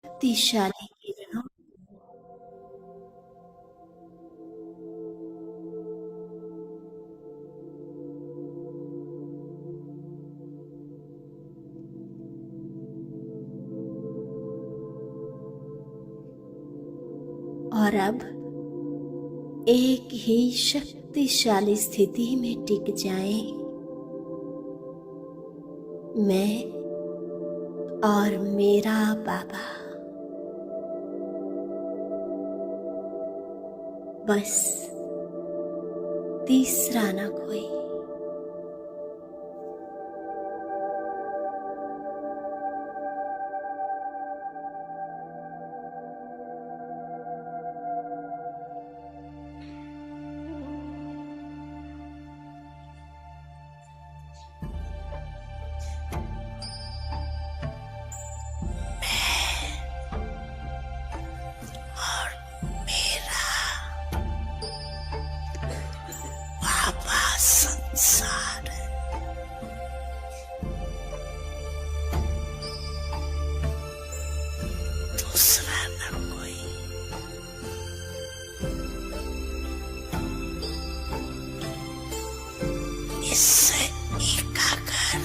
शक्तिशाली किरणों और अब एक ही शक्तिशाली स्थिति में टिक जाएं। मैं और मेरा बाबा, बस तीसरा ना कोई। संसार दूसरा न कोई। इससे एकाकार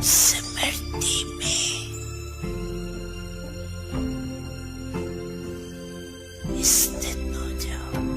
स्मृति में स्थित हो जाओ।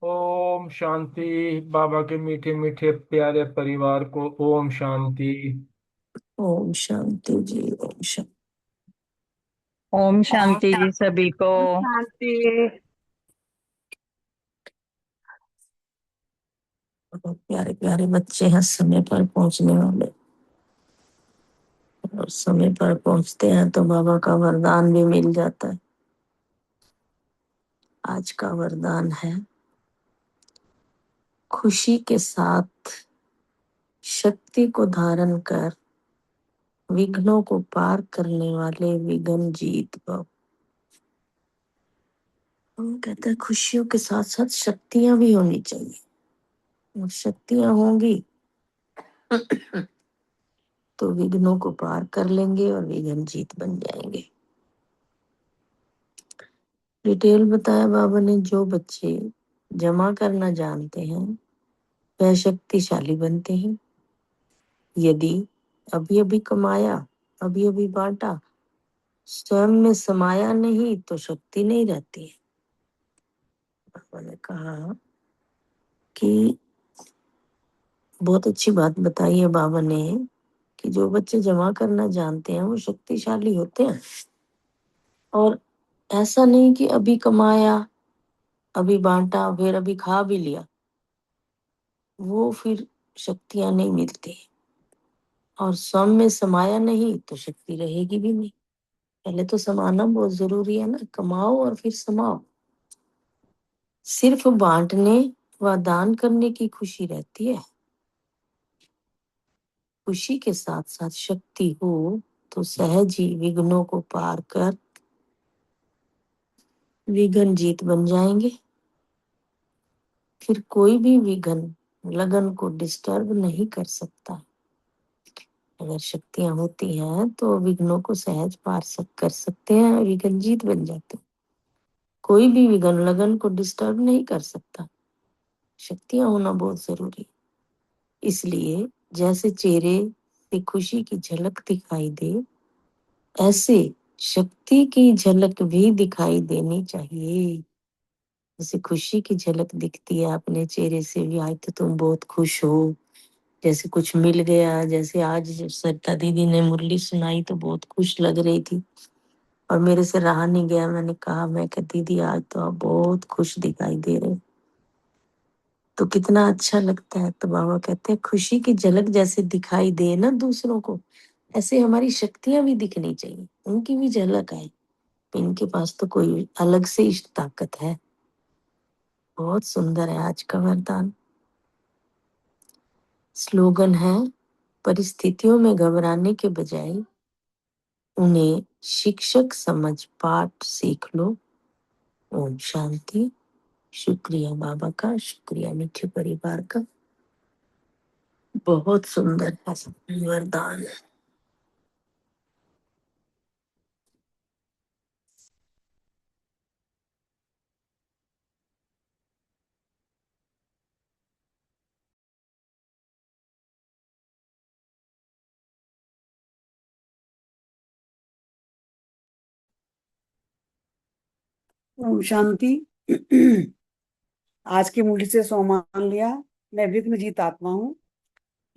ओम शांति। बाबा के मीठे मीठे प्यारे परिवार को ओम शांति। ओम शांति जी। ओम शांति। ओम शांति जी सभी को। शांति। प्यारे प्यारे बच्चे हैं, समय पर पहुंचने वाले, और समय पर पहुंचते हैं तो बाबा का वरदान भी मिल जाता है। आज का वरदान है खुशी के साथ शक्ति को धारण कर विघ्नों को पार करने वाले विघ्न जीत भव। हम कहते हैं खुशियों के साथ साथ शक्तियां भी होनी चाहिए, और शक्तियां होंगी तो विघ्नों को पार कर लेंगे और विघ्न जीत बन जाएंगे। डिटेल बताया बाबा ने, जो बच्चे जमा करना जानते हैं वह शक्तिशाली बनते हैं। यदि अभी अभी कमाया, अभी अभी बांटा, स्वयं में समाया नहीं तो शक्ति नहीं रहती है। बाबा ने कहा कि बहुत अच्छी बात बताई है बाबा ने कि जो बच्चे जमा करना जानते हैं वो शक्तिशाली होते हैं। और ऐसा नहीं कि अभी कमाया, अभी बांटा, फिर अभी खा भी लिया, वो फिर शक्तियां नहीं मिलती। और स्वयं में समाया नहीं तो शक्ति रहेगी भी नहीं। पहले तो समाना बहुत जरूरी है ना, कमाओ और फिर समाओ। सिर्फ बांटने व दान करने की खुशी रहती है। खुशी के साथ साथ शक्ति हो तो सहज ही विघ्नों को पार कर विघ्न जीत बन जाएंगे। फिर कोई भी विघ्न लगन को डिस्टर्ब नहीं कर सकता। अगर शक्तियां होती हैं तो विघ्नों को सहज कर सकते हैं, विघ्न जीत बन जाते हैं। कोई भी विघ्न लगन को डिस्टर्ब नहीं कर सकता। शक्तियां होना बहुत जरूरी। इसलिए जैसे चेहरे से खुशी की झलक दिखाई दे, ऐसे शक्ति की झलक भी दिखाई देनी चाहिए। जैसे खुशी की झलक दिखती है अपने चेहरे से भी, आज तो तुम बहुत खुश हो, जैसे कुछ मिल गया। जैसे आज सरिता दीदी ने मुरली सुनाई तो बहुत खुश लग रही थी और मेरे से रहा नहीं गया। मैंने कहा, मैं कहा दीदी आज तो आप बहुत खुश दिखाई दे रहे हो, तो कितना अच्छा लगता है। तो बाबा कहते हैं खुशी की झलक जैसे दिखाई दे ना दूसरों को, ऐसे हमारी शक्तियां भी दिखनी चाहिए, उनकी भी झलक आए। इनके पास तो कोई अलग से इष्ट ताकत है। बहुत सुंदर है आज का वरदान। स्लोगन है, परिस्थितियों में घबराने के बजाय उन्हें शिक्षक समझ पाठ सीख लो। ओम शांति। शुक्रिया बाबा का, शुक्रिया मीठे परिवार का। बहुत सुंदर है वरदान। ओम शांति। आज की मुरली से सोमान लिया, मैं विघ्न जीत आत्मा हूँ।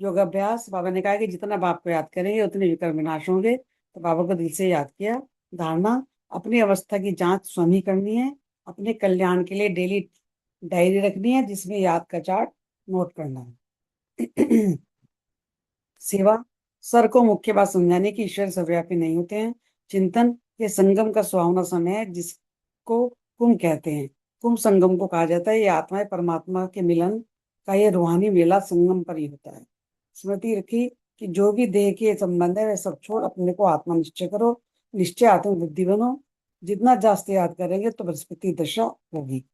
योगाभ्यास, बाबा ने कहा कि जितना बाप को याद करेंगे उतने विकर्म विनाश होंगे, तो बाबा को दिल से याद किया। धारणा, अपनी अवस्था की जांच स्वयं ही करनी है। अपने कल्याण के लिए डेली डायरी रखनी है जिसमें याद का चार्ट नोट करना है। सेवा, सर को मुख्य बात समझाने की ईश्वर सर्वव्यापी नहीं होते हैं। चिंतन, ये संगम का सुहावना समय है जिसको कुंभ कहते हैं। कुंभ संगम को कहा जाता है। ये आत्मा परमात्मा के मिलन का ये रूहानी मेला संगम पर ही होता है। स्मृति रखी कि जो भी देह के संबंध है वह सब छोड़ अपने को आत्मा निश्चय करो। निश्चय आत्म बुद्धि बनो। जितना जास्त याद करेंगे तो बृहस्पति दशा होगी।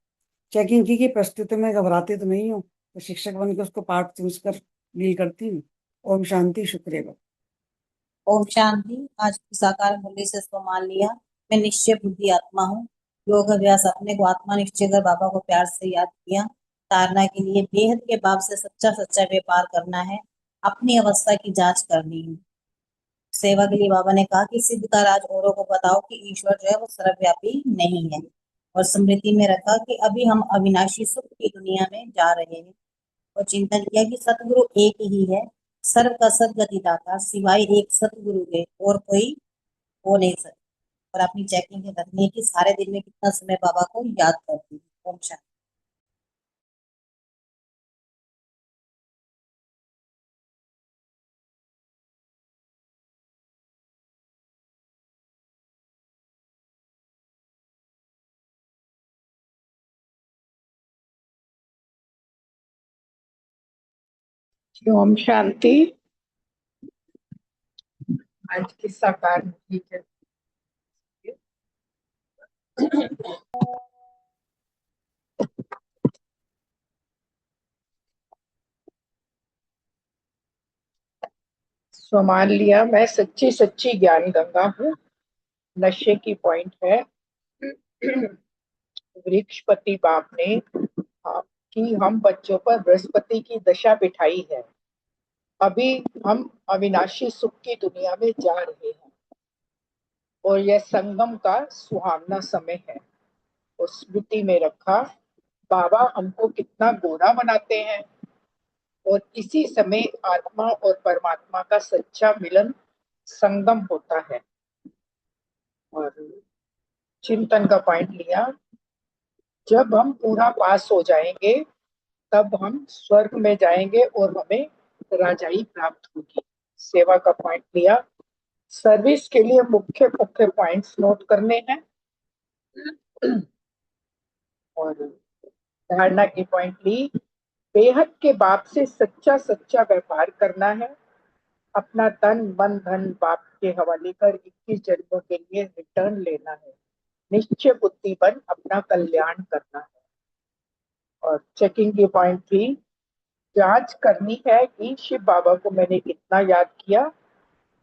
चेकिंग की परिस्थिति में घबराते तो नहीं हो, तो शिक्षक बन के उसको पाठ चूज कर डील करती हूँ। ओम शांति। शुक्रिया। ओम शांति। आज की साकार मूल्य से इसको मान लिया, मैं निश्चय बुद्धि आत्मा हूँ। योग अभ्यास, अपने को आत्मा निश्चय कर बाबा को प्यार से याद किया। तारना के लिए बेहद के बाप से सच्चा सच्चा व्यापार करना है, अपनी अवस्था की जांच करनी है। सेवा के लिए बाबा ने कहा कि सिद्ध का राज औरों को बताओ कि ईश्वर जो है वो सर्वव्यापी नहीं है। और स्मृति में रखा कि अभी हम अविनाशी सुख की दुनिया में जा रहे हैं। और चिंतन किया कि सतगुरु एक ही है, सर्व का सदगति दाता, सिवाय एक सतगुरु के और कोई हो नहीं सकता। और अपनी चेकिंग करनी है कि सारे दिन में कितना समय बाबा को याद करती है। ओम शांति। ओम शांति। आज की साकार मुरली के सो मान लिया मैं सच्ची सच्ची ज्ञान गंगा हूँ। नशे की पॉइंट है वृक्षपति बाप ने कि हम बच्चों पर बृहस्पति की दशा बिठाई है। अभी हम अविनाशी सुख की दुनिया में जा रहे हैं और यह संगम का सुहावना समय है। और स्मृति में रखा बाबा हमको कितना गोरा बनाते हैं और इसी समय आत्मा और परमात्मा का सच्चा मिलन संगम होता है। और चिंतन का पॉइंट लिया, जब हम पूरा पास हो जाएंगे तब हम स्वर्ग में जाएंगे और हमें राजाई प्राप्त होगी। सेवा का पॉइंट लिया, सर्विस के लिए मुख्य मुख्य पॉइंट्स नोट करने हैं और धारणा की पॉइंट ली, बेहद के बाप से सच्चा सच्चा व्यापार करना है। अपना तन मन धन बाप के हवाले कर 21 जन्मों के लिए रिटर्न लेना है। निश्चय बुद्धि बन अपना कल्याण करना है। और चेकिंग की पॉइंट थी, जांच करनी है कि शिव बाबा को मैंने कितना याद किया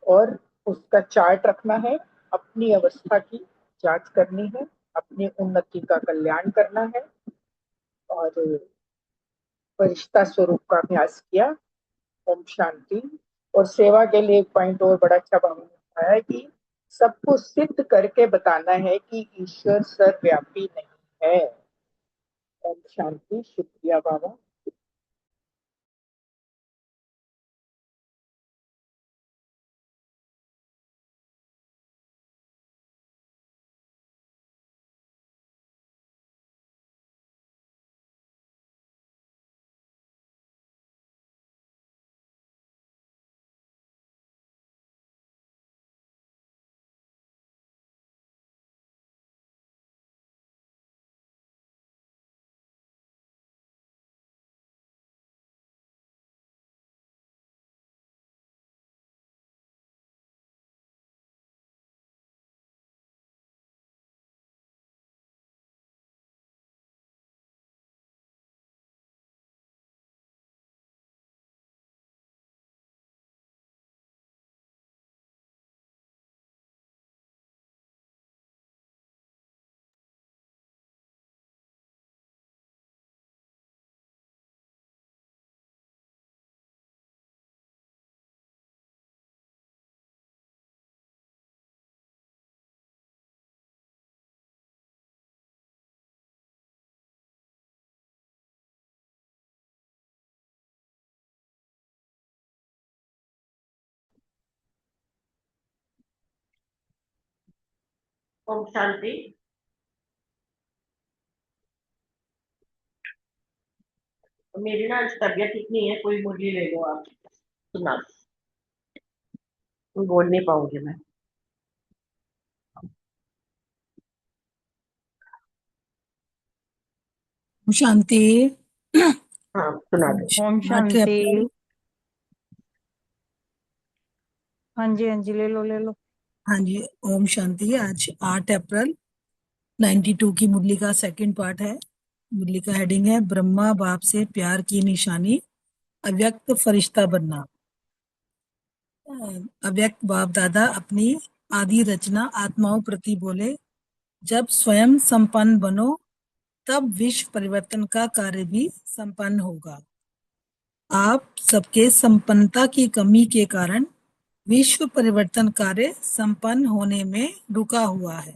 और उसका चार्ट रखना है। अपनी अवस्था की जांच करनी है, अपनी उन्नति का कल्याण करना है और फरिश्ता स्वरूप का अभ्यास किया। ओम शांति। और सेवा के लिए एक पॉइंट और बड़ा अच्छा बाबा ने बताया है कि सबको सिद्ध करके बताना है कि ईश्वर सर्वव्यापी नहीं है। ओम शांति। शुक्रिया बाबा। ओम शांति। मेरी ना आज तबीयत ठीक नहीं है, कोई मुरली ले लो आप। सुना बोल नहीं पाऊंगी मैं। शांति। हाँ सुना दो। ओम 8 शांति। अप्रैल। हाँ जी, हाँ जी, ले लो ले लो। हाँ जी, ओम शांति। आज 8 अप्रैल 92 की मुरली का सेकंड पार्ट है। मुरली का हेडिंग है ब्रह्मा बाप से प्यार की निशानी, अव्यक्त फरिश्ता बनना। अव्यक्त बाप दादा अपनी आदि रचना आत्माओं प्रति बोले, जब स्वयं संपन्न बनो तब विश्व परिवर्तन का कार्य भी संपन्न होगा। आप सबके संपन्नता की कमी के कारण विश्व परिवर्तन कार्य संपन्न होने में रुका हुआ है।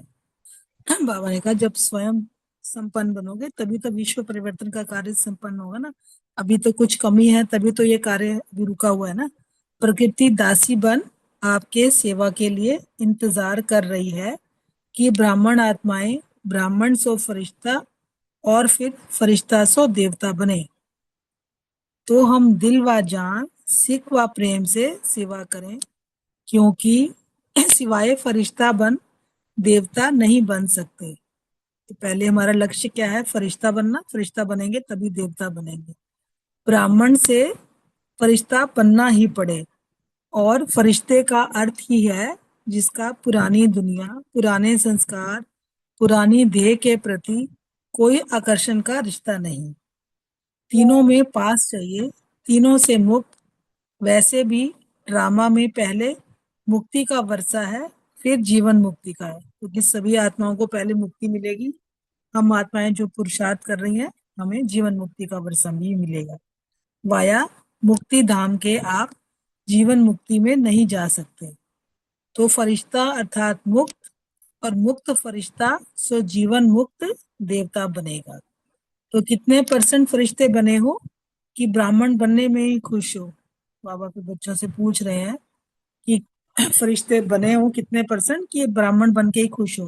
बाबा ने कहा जब स्वयं संपन्न बनोगे तभी तो विश्व परिवर्तन का कार्य संपन्न होगा ना। अभी तो कुछ कमी है, तभी तो ये कार्य अभी रुका हुआ है ना। प्रकृति दासी बन आपके सेवा के लिए इंतजार कर रही है कि ब्राह्मण आत्माएं ब्राह्मण सो फरिश्ता और फिर फरिश्ता सो देवता बने। तो हम दिल व जान सिख व प्रेम से सेवा करें, क्योंकि सिवाय फरिश्ता बन देवता नहीं बन सकते। तो पहले हमारा लक्ष्य क्या है? फरिश्ता बनना। फरिश्ता बनेंगे तभी देवता बनेंगे। ब्राह्मण से फरिश्ता बनना ही पड़े। और फरिश्ते का अर्थ ही है जिसका पुरानी दुनिया, पुराने संस्कार, पुरानी देह के प्रति कोई आकर्षण का रिश्ता नहीं। तीनों में पास चाहिए, तीनों से मुक्त। वैसे भी ड्रामा में पहले मुक्ति का वर्षा है, फिर जीवन मुक्ति का है, क्योंकि सभी आत्माओं को पहले मुक्ति मिलेगी। हम आत्माएं जो पुरुषार्थ कर रही हैं, हमें जीवन मुक्ति का वर्षा भी मिलेगा। वाया मुक्ति धाम के आप जीवन मुक्ति में नहीं जा सकते, तो फरिश्ता अर्थात मुक्त और मुक्त फरिश्ता सो जीवन मुक्त देवता बनेगा। तो कितने % फरिश्ते बने हो कि ब्राह्मण बनने में ही खुश हो? बाबा के बच्चों से पूछ रहे हैं कि फरिश्ते बने हो कितने % कि ब्राह्मण बन के ही खुश हो।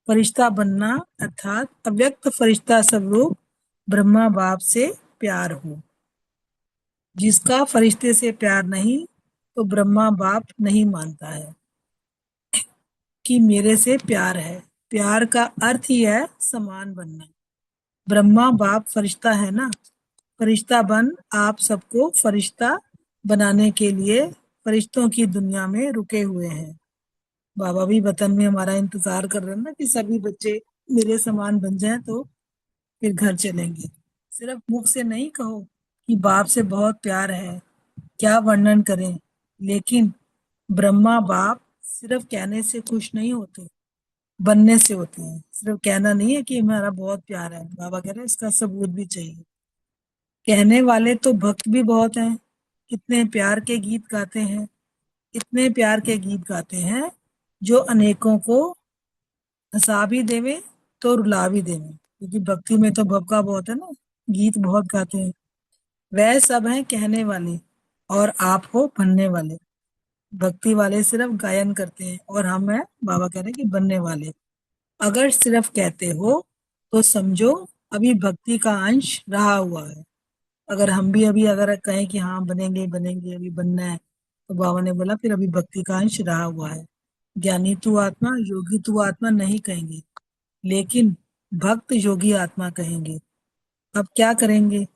फरिश्ता बनना अर्थात अव्यक्त फरिश्ता स्वरूप ब्रह्मा बाप से प्यार हो। जिसका फरिश्ते से प्यार नहीं, तो ब्रह्मा बाप नहीं मानता है कि मेरे से प्यार है। प्यार का अर्थ ही है समान बनना। ब्रह्मा बाप फरिश्ता है ना, फरिश्ता बन आप सबको फरिश्ता बनाने के लिए फरिश्तों की दुनिया में रुके हुए हैं। बाबा भी वतन में हमारा इंतजार कर रहे हैं ना कि सभी बच्चे मेरे समान बन जाएं तो फिर घर चलेंगे। सिर्फ मुख से नहीं कहो कि बाप से बहुत प्यार है, क्या वर्णन करें। लेकिन ब्रह्मा बाप सिर्फ कहने से खुश नहीं होते, बनने से होते हैं। सिर्फ कहना नहीं है कि हमारा बहुत प्यार है, बाबा कह रहे हैं इसका सबूत भी चाहिए। कहने वाले तो भक्त भी बहुत हैं, कितने प्यार के गीत गाते हैं, इतने प्यार के गीत गाते हैं जो अनेकों को हंसा भी देवे तो रुला भी देवे, क्योंकि भक्ति में तो भक्का बहुत है ना, गीत बहुत गाते हैं। वह सब हैं कहने वाले और आप हो बनने वाले। भक्ति वाले सिर्फ गायन करते हैं और हम हैं, बाबा कह रहे हैं कि बनने वाले। अगर सिर्फ कहते हो तो समझो अभी भक्ति का अंश रहा हुआ है। अगर हम भी अभी अगर कहें कि हाँ बनेंगे बनेंगे अभी बनना है, तो बाबा ने बोला फिर अभी भक्ति का अंश रहा हुआ है। ज्ञानी तू आत्मा, योगी तू आत्मा नहीं कहेंगे, लेकिन भक्त योगी आत्मा कहेंगे। अब क्या करेंगे?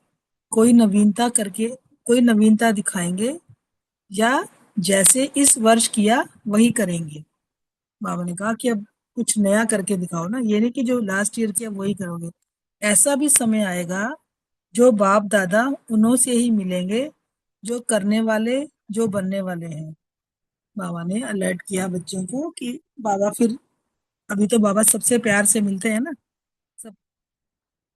कोई नवीनता करके कोई नवीनता दिखाएंगे या जैसे इस वर्ष किया वही करेंगे। बाबा ने कहा कि अब कुछ नया करके दिखाओ ना, ये नहीं कि जो लास्ट ईयर किया वही करोगे। ऐसा भी समय आएगा जो बाप दादा उन्हों से ही मिलेंगे जो करने वाले, जो बनने वाले हैं। बाबा ने अलर्ट किया बच्चों को कि बाबा फिर अभी तो बाबा सबसे प्यार से मिलते हैं ना, सब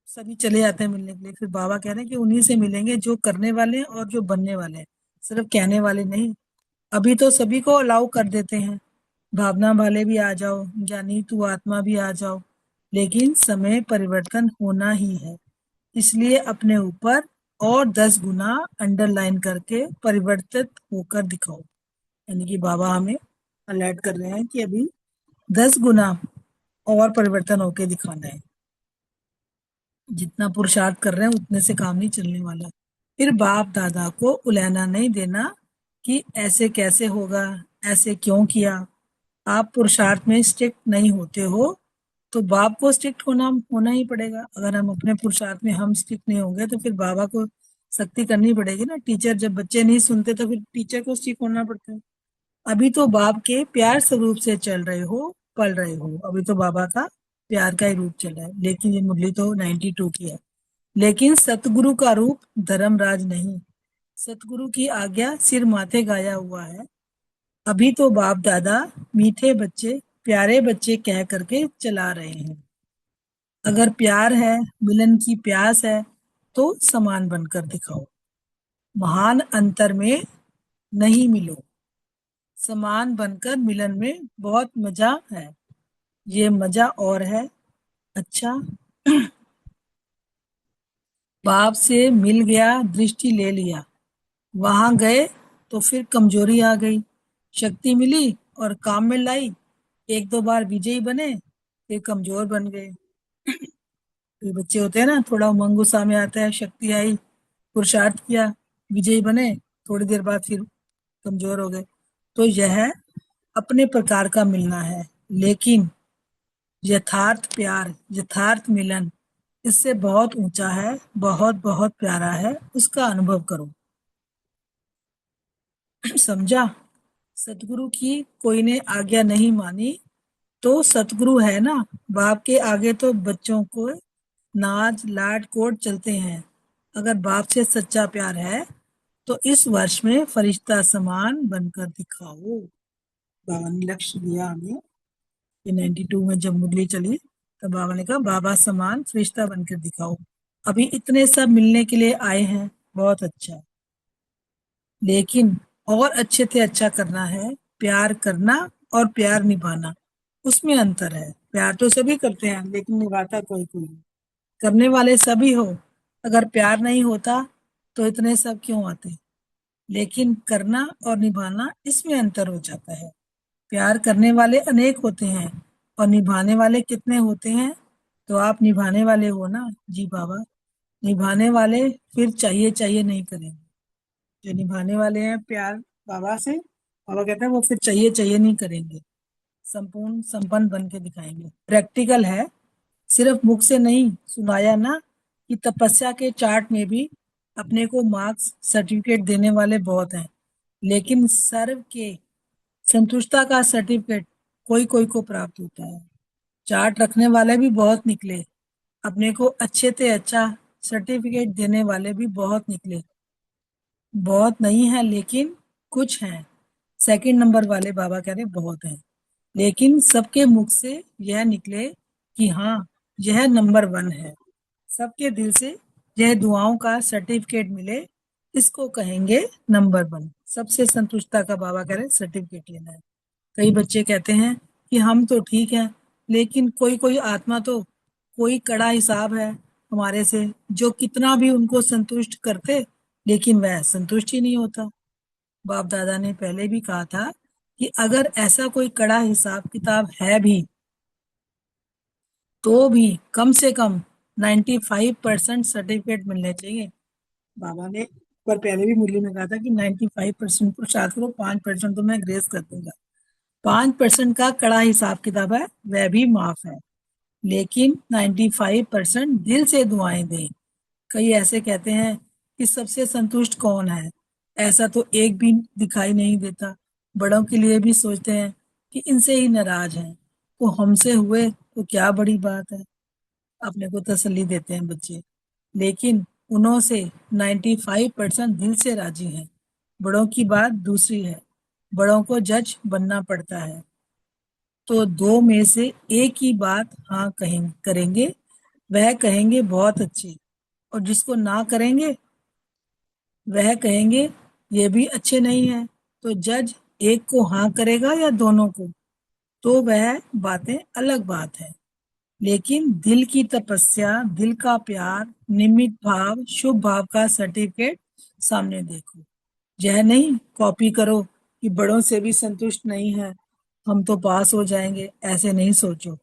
सभी चले जाते हैं मिलने के लिए। फिर बाबा कह रहे हैं कि उन्हीं से मिलेंगे जो करने वाले हैं और जो बनने वाले हैं, सिर्फ कहने वाले नहीं। अभी तो सभी को अलाउ कर देते हैं, भावना वाले भी आ जाओ, ज्ञानी तू आत्मा भी आ जाओ, लेकिन समय परिवर्तन होना ही है। इसलिए अपने ऊपर और 10 गुना अंडरलाइन करके परिवर्तित होकर दिखाओ। यानी कि बाबा हमें अलर्ट कर रहे हैं कि अभी 10 गुना और परिवर्तन होके दिखाना है। जितना पुरुषार्थ कर रहे हैं उतने से काम नहीं चलने वाला। फिर बाप दादा को उलझना नहीं देना कि ऐसे कैसे होगा, ऐसे क्यों किया। आप पुरुषार्थ में स्ट्रिक्ट नहीं होते हो तो बाप को स्ट्रिक्ट होना ही पड़ेगा। अगर हम अपने पुरुषार्थ में हम स्ट्रिक्ट नहीं होंगे तो फिर बाबा को सख्ती करनी पड़ेगी ना। टीचर जब बच्चे नहीं सुनते तो फिर टीचर को स्ट्रिक्ट होना पड़ता है। अभी तो बाप के प्यार स्वरूप से चल रहे हो, पल रहे हो। अभी तो बाबा का प्यार का ही रूप चल रहा है। लेकिन ये मुरली तो 92 की है। लेकिन सतगुरु का रूप धर्मराज नहीं, सतगुरु की आज्ञा सिर माथे गाया हुआ है। अभी तो बाप दादा मीठे बच्चे, प्यारे बच्चे कह करके चला रहे हैं। अगर प्यार है, मिलन की प्यास है, तो समान बनकर दिखाओ। महान अंतर में नहीं मिलो, समान बनकर मिलन में बहुत मजा है। ये मजा और है। अच्छा बाप से मिल गया, दृष्टि ले लिया, वहां गए तो फिर कमजोरी आ गई। शक्ति मिली और काम में लाई, 1-2 बार विजयी बने फिर कमजोर बन गए। फिर बच्चे होते हैं ना, थोड़ा उमंग उत्साह में आता है, शक्ति आई, पुरुषार्थ किया, विजयी बने, थोड़ी देर बाद फिर कमजोर हो गए। तो यह अपने प्रकार का मिलना है। लेकिन यथार्थ प्यार, यथार्थ मिलन इससे बहुत ऊंचा है, बहुत बहुत प्यारा है। उसका अनुभव करो। समझा? सतगुरु की कोई ने आज्ञा नहीं मानी तो सतगुरु है ना, बाप के आगे तो बच्चों को नाच लाड कोड चलते हैं। अगर बाप से सच्चा प्यार है तो इस वर्ष में फरिश्ता समान बनकर दिखाओ। बाबा ने लक्ष्य दिया हमें। ये 92 में जब मुरली चली तो बाबा ने कहा बाबा समान फरिश्ता बनकर दिखाओ। अभी इतने सब मिलने के लिए आए हैं, बहुत अच्छा, लेकिन और अच्छे से अच्छा करना है। प्यार करना और प्यार निभाना, उसमें अंतर है। प्यार तो सभी करते हैं लेकिन निभाता कोई कोई नहीं। करने वाले सभी हो, अगर प्यार नहीं होता तो इतने सब क्यों आते। लेकिन करना और निभाना, इसमें अंतर हो जाता है। प्यार करने वाले अनेक होते हैं और निभाने वाले कितने होते हैं। तो आप निभाने वाले हो ना जी बाबा। निभाने वाले फिर चाहिए चाहिए नहीं करेंगे। जो निभाने वाले हैं प्यार बाबा से, बाबा कहते हैं वो फिर चाहिए चाहिए नहीं करेंगे, संपूर्ण संपन्न बन के दिखाएंगे। प्रैक्टिकल है, सिर्फ मुख से नहीं सुनाया ना कि तपस्या के चार्ट में भी अपने को मार्क्स सर्टिफिकेट देने वाले बहुत हैं, लेकिन सर्व के संतुष्टता का सर्टिफिकेट कोई कोई को प्राप्त होता है। चार्ट रखने वाले भी बहुत निकले, अपने को अच्छे से अच्छा सर्टिफिकेट देने वाले भी बहुत निकले। बहुत नहीं है लेकिन कुछ हैं। सेकंड नंबर वाले बाबा कह रहे बहुत हैं, लेकिन सबके मुख से यह निकले कि हाँ यह नंबर 1 है। सबके दिल से यह दुआओं का सर्टिफिकेट मिले, इसको कहेंगे नंबर 1। सबसे संतुष्टता का बाबा कह रहे सर्टिफिकेट लेना है। कई बच्चे कहते हैं कि हम तो ठीक है, लेकिन कोई कोई आत्मा तो कोई कड़ा हिसाब है हमारे से, जो कितना भी उनको संतुष्ट करते लेकिन वह संतुष्ट ही नहीं होता। बाप दादा ने पहले भी कहा था कि अगर ऐसा कोई कड़ा हिसाब किताब है भी तो भी कम से कम 95% सर्टिफिकेट मिलने चाहिए। बाबा ने पर पहले भी मुरली में कहा था कि 95% पुरुषार्थ करो, 5% तो मैं ग्रेस कर दूंगा। 5% का कड़ा हिसाब किताब है, वह भी माफ है, लेकिन 95% दिल से दुआएं दें। कई ऐसे कहते हैं कि सबसे संतुष्ट कौन है, ऐसा तो एक भी दिखाई नहीं देता। बड़ों के लिए भी सोचते हैं कि इनसे ही नाराज हैं, वो हमसे हुए तो क्या बड़ी बात है, अपने को तसल्ली देते हैं बच्चे। लेकिन उन्हों से 95% दिल से राजी हैं। बड़ों की बात दूसरी है, बड़ों को जज बनना पड़ता है। तो 2 में से एक ही बात हाँ करेंगे, वह कहेंगे बहुत अच्छे, और जिसको ना करेंगे वह कहेंगे ये भी अच्छे नहीं है। तो जज एक को हाँ करेगा या दोनों को, तो वह बातें अलग बात है। लेकिन दिल की तपस्या, दिल का प्यार, निमित भाव, शुभ भाव का सर्टिफिकेट सामने देखो। यह नहीं कॉपी करो कि बड़ों से भी संतुष्ट नहीं है, हम तो पास हो जाएंगे, ऐसे नहीं सोचो।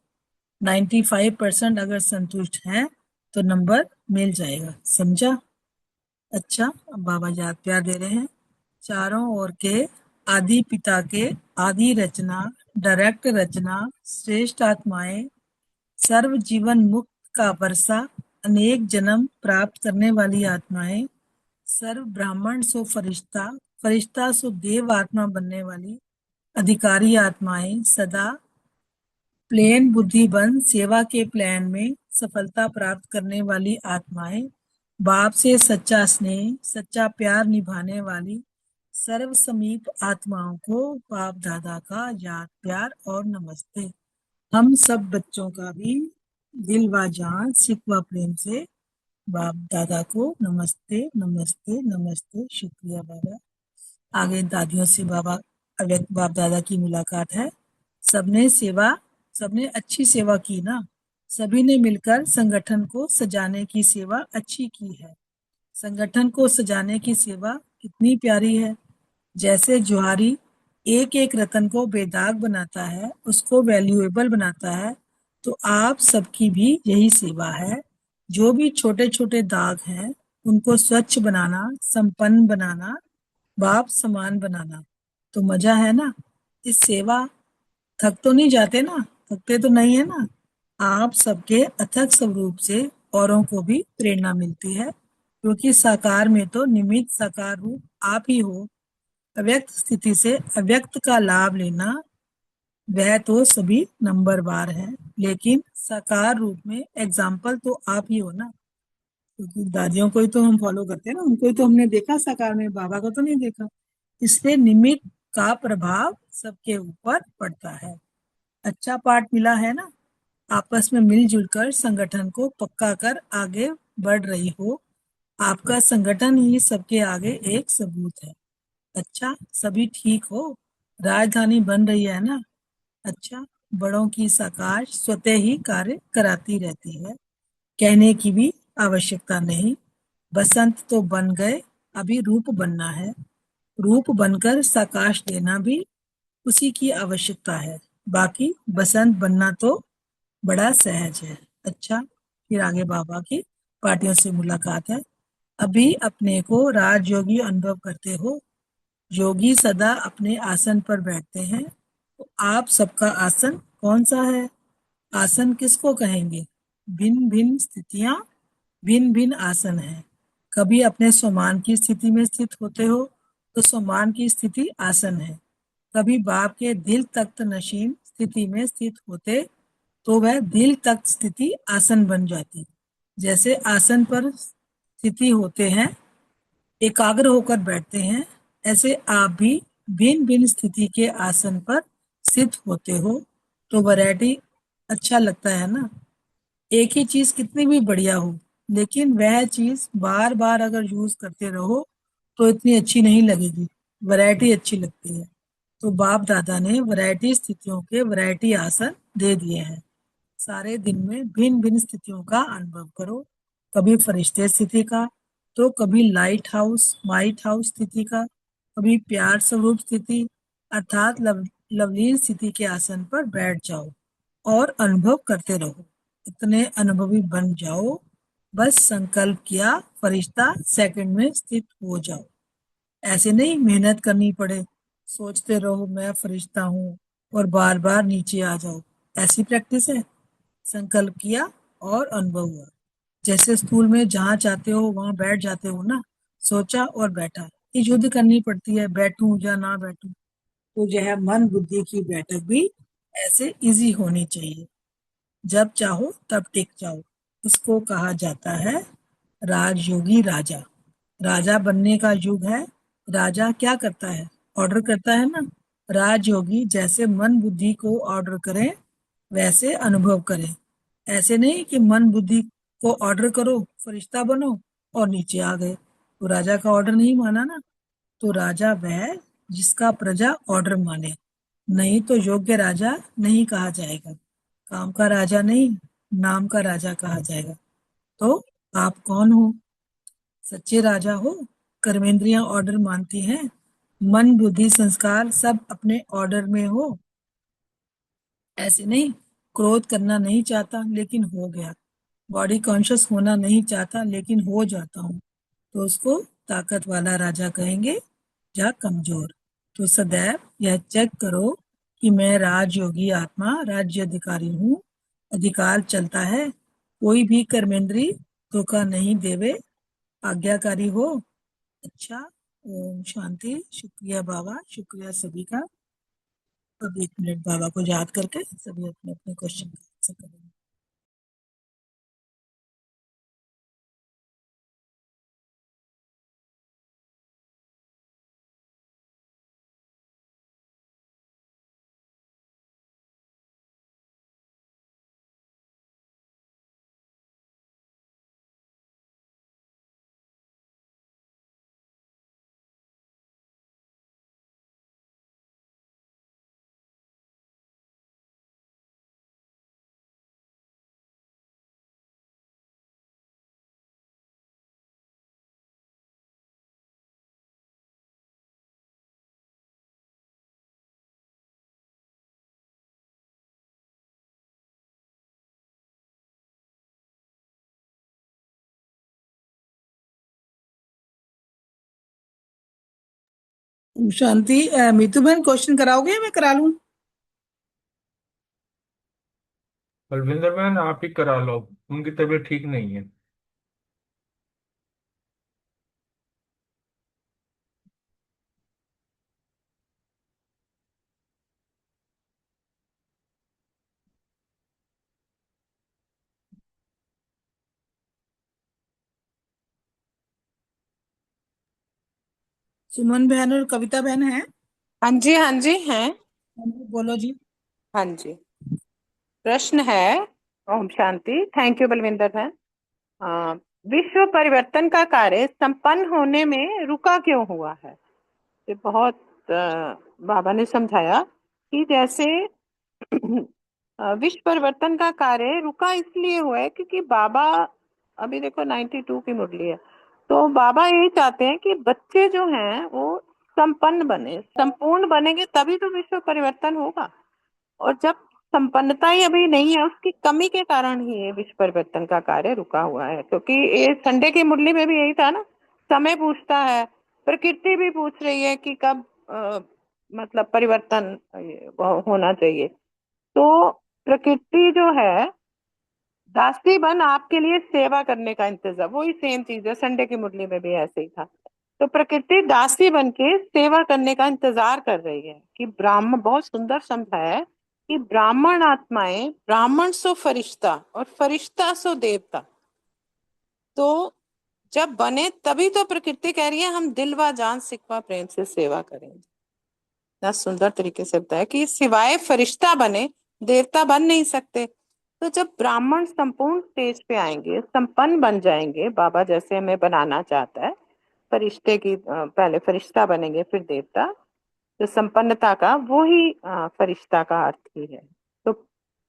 95% अगर संतुष्ट हैं तो नंबर मिल जाएगा, समझा। अच्छा, अब बाबा याद प्यार दे रहे हैं। चारों ओर के आदि पिता के आदि रचना, डायरेक्ट रचना, श्रेष्ठ आत्माएं, सर्व जीवन मुक्त का वर्षा, अनेक जन्म प्राप्त करने वाली आत्माएं, सर्व ब्राह्मण सो फरिश्ता, फरिश्ता सो देव आत्मा बनने वाली अधिकारी आत्माएं, सदा प्लेन बुद्धि बन सेवा के प्लान में सफलता प्राप्त करने वाली आत्माएं, बाप से सच्चा स्नेह, सच्चा प्यार निभाने वाली सर्व समीप आत्माओं को बाप दादा का याद प्यार और नमस्ते। हम सब बच्चों का भी दिल व जान सिख व प्रेम से बाप दादा को नमस्ते नमस्ते नमस्ते। शुक्रिया बाबा। आगे दादियों से बाबा अव्यक्त बाप दादा की मुलाकात है। सबने अच्छी सेवा की ना, सभी ने मिलकर संगठन को सजाने की सेवा अच्छी की है। संगठन को सजाने की सेवा कितनी प्यारी है। जैसे जुहारी एक एक रतन को बेदाग बनाता है, उसको वैल्यूएबल बनाता है, तो आप सबकी भी यही सेवा है। जो भी छोटे छोटे दाग हैं उनको स्वच्छ बनाना, संपन्न बनाना, बाप समान बनाना। तो मजा है ना इस सेवा। थक तो नहीं जाते ना, थकते तो नहीं है ना। आप सबके अथक स्वरूप से औरों को भी प्रेरणा मिलती है, क्योंकि साकार में तो निमित्त साकार रूप आप ही हो। अव्यक्त स्थिति से अव्यक्त का लाभ लेना वह तो सभी नंबर बार है, लेकिन साकार रूप में एग्जाम्पल तो आप ही हो ना। क्योंकि दादियों को ही तो हम फॉलो करते हैं ना, उनको ही तो हमने देखा साकार में, बाबा को तो नहीं देखा। इसलिए निमित्त का प्रभाव सबके ऊपर पड़ता है। अच्छा पाठ मिला है ना। आपस में मिलजुल कर संगठन को पक्का कर आगे बढ़ रही हो। आपका संगठन ही सबके आगे एक सबूत है। अच्छा, सभी ठीक हो। राजधानी बन रही है ना। अच्छा, बड़ों की साकार स्वतः ही कार्य कराती रहती है, कहने की भी आवश्यकता नहीं। बसंत तो बन गए, अभी रूप बनना है। रूप बनकर साकाश देना भी उसी की आवश्यकता है। बाकी बसंत बनना तो बड़ा सहज है। अच्छा, फिर आगे बाबा की पार्टियों से मुलाकात है। अभी अपने को राजयोगी अनुभव करते हो। योगी सदा अपने आसन पर बैठते हैं। तो आप सबका आसन कौन सा है? आसन किसको कहेंगे? भिन्न भिन्न स्थितियां, भिन्न भिन्न आसन है। कभी अपने स्वमान की स्थिति में स्थित होते हो तो स्वमान की स्थिति आसन है। कभी बाप के दिल तख्त नशीन स्थिति में स्थित होते तो वह दिल तख्त स्थिति आसन बन जाती। जैसे आसन पर स्थिति होते हैं, एकाग्र होकर बैठते हैं, ऐसे आप भी भिन्न भिन्न स्थिति के आसन पर स्थित होते हो। तो वैरायटी अच्छा लगता है ना। एक ही चीज कितनी भी बढ़िया हो, लेकिन वह चीज बार बार अगर यूज करते रहो तो इतनी अच्छी नहीं लगेगी, वैरायटी अच्छी लगती है। तो बाप दादा ने वैरायटी स्थितियों के वैरायटी आसन दे दिए हैं। सारे दिन में भिन्न भिन्न स्थितियों का अनुभव करो। कभी फरिश्ते स्थिति का, तो कभी लाइट हाउस वाइट हाउस स्थिति का, कभी प्यार स्वरूप स्थिति अर्थात लवलीन स्थिति के आसन पर बैठ जाओ और अनुभव करते रहो। इतने अनुभवी बन जाओ, बस संकल्प किया फरिश्ता सेकंड में स्थित हो जाओ। ऐसे नहीं मेहनत करनी पड़े, सोचते रहो मैं फरिश्ता हूँ और बार बार नीचे आ जाओ, ऐसी प्रैक्टिस है। संकल्प किया और अनुभव हुआ। जैसे स्कूल में जहाँ चाहते हो वहां बैठ जाते हो ना, सोचा और बैठा। ये युद्ध करनी पड़ती है, बैठूं या ना बैठूं। तो यह मन बुद्धि की बैठक भी ऐसे इजी होनी चाहिए। जब चाहो तब टिक जाओ। इसको कहा जाता है राजयोगी राजा। राजा बनने का युग है। राजा क्या करता है? ऑर्डर करता है ना। राजयोगी जैसे मन बुद्धि को ऑर्डर करें वैसे अनुभव करें। ऐसे नहीं कि मन बुद्धि को ऑर्डर करो, फरिश्ता बनो और नीचे आ गए, तो राजा का ऑर्डर नहीं माना ना। तो राजा वह जिसका प्रजा ऑर्डर माने, नहीं तो योग्य राजा नहीं कहा जाएगा। काम का राजा नहीं, नाम का राजा कहा जाएगा। तो आप कौन हो? सच्चे राजा हो। कर्मेंद्रियां ऑर्डर मानती हैं, मन बुद्धि संस्कार सब अपने ऑर्डर में हो। ऐसे नहीं, क्रोध करना नहीं चाहता लेकिन हो गया, बॉडी कॉन्शियस होना नहीं चाहता लेकिन हो जाता हूँ, तो उसको ताकत वाला राजा कहेंगे या कमजोर। तो सदैव यह चेक करो कि मैं राजयोगी आत्मा राज्य अधिकारी हूँ। अधिकार चलता है, कोई भी कर्मेंद्री धोखा नहीं देवे, आज्ञाकारी हो। अच्छा, ओम शांति। शुक्रिया बाबा, शुक्रिया सभी का। अब 1 मिनट बाबा को याद करके सभी अपने अपने क्वेश्चन का आंसर करेंगे। ओम शांति। मीतू बहन क्वेश्चन कराओगे या मैं करा लूं? बलविंदर बहन आप ही करा लो, उनकी तबीयत ठीक नहीं है। सुमन बहन और कविता बहन है? हाँ जी हैं। बोलो जी। हाँ जी, प्रश्न है। ओम शांति। थैंक यू बलविंदर बहन। विश्व परिवर्तन का कार्य संपन्न होने में रुका क्यों हुआ है? ये बहुत बाबा ने समझाया कि जैसे विश्व परिवर्तन का कार्य रुका इसलिए हुआ है क्योंकि बाबा, अभी देखो 92 की मुरली है, तो बाबा यही चाहते हैं कि बच्चे जो हैं वो संपन्न बने, संपूर्ण बनेंगे तभी तो विश्व परिवर्तन होगा। और जब संपन्नता ही अभी नहीं है, उसकी कमी के कारण ही ये विश्व परिवर्तन का कार्य रुका हुआ है। क्योंकि ये संडे की मुरली में भी यही था ना, समय पूछता है, प्रकृति भी पूछ रही है कि कब मतलब परिवर्तन होना चाहिए। तो प्रकृति जो है, दासी बन आपके लिए सेवा करने का इंतजार, वही सेम चीज है, संडे की मुरली में भी ऐसे ही था। तो प्रकृति दासी बन के सेवा करने का इंतजार कर रही है कि ब्राह्मण, बहुत सुंदर समझाया है कि ब्राह्मण आत्माएं, ब्राह्मण सो फरिश्ता और फरिश्ता सो देवता। तो जब बने तभी तो प्रकृति कह रही है हम दिल व जान सिकवा प्रेम से सेवा करेंगे। इतना सुंदर तरीके से बताया कि सिवाय फरिश्ता बने देवता बन नहीं सकते। तो जब ब्राह्मण संपूर्ण स्टेज पे आएंगे, संपन्न बन जाएंगे, बाबा जैसे हमें बनाना चाहता है, फरिश्ते की पहले फरिश्ता बनेंगे फिर देवता, तो संपन्नता का वो ही फरिश्ता का अर्थ ही है। तो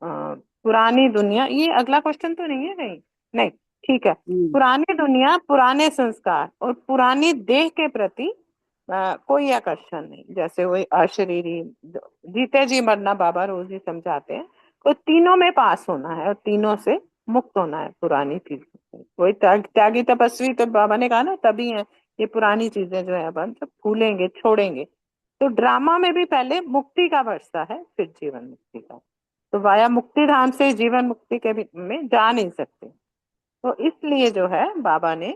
पुरानी दुनिया, ये अगला क्वेश्चन तो नहीं है कहीं? नहीं, ठीक है। पुरानी दुनिया, पुराने संस्कार और पुरानी देह के प्रति कोई आकर्षण नहीं। जैसे वही अशरीरी, जीते जी मरना बाबा रोज ही समझाते हैं, तो तीनों में पास होना है और तीनों से मुक्त होना है पुरानी चीजों से। वही त्यागी तपस्वी, तो बाबा ने कहा ना, तभी है ये पुरानी चीजें जो है अपन जब भूलेंगे, छोड़ेंगे। तो ड्रामा में भी पहले मुक्ति का वर्षा है, फिर जीवन मुक्ति का। तो वाया मुक्ति धाम से जीवन मुक्ति के में जा नहीं सकते। तो इसलिए जो है बाबा ने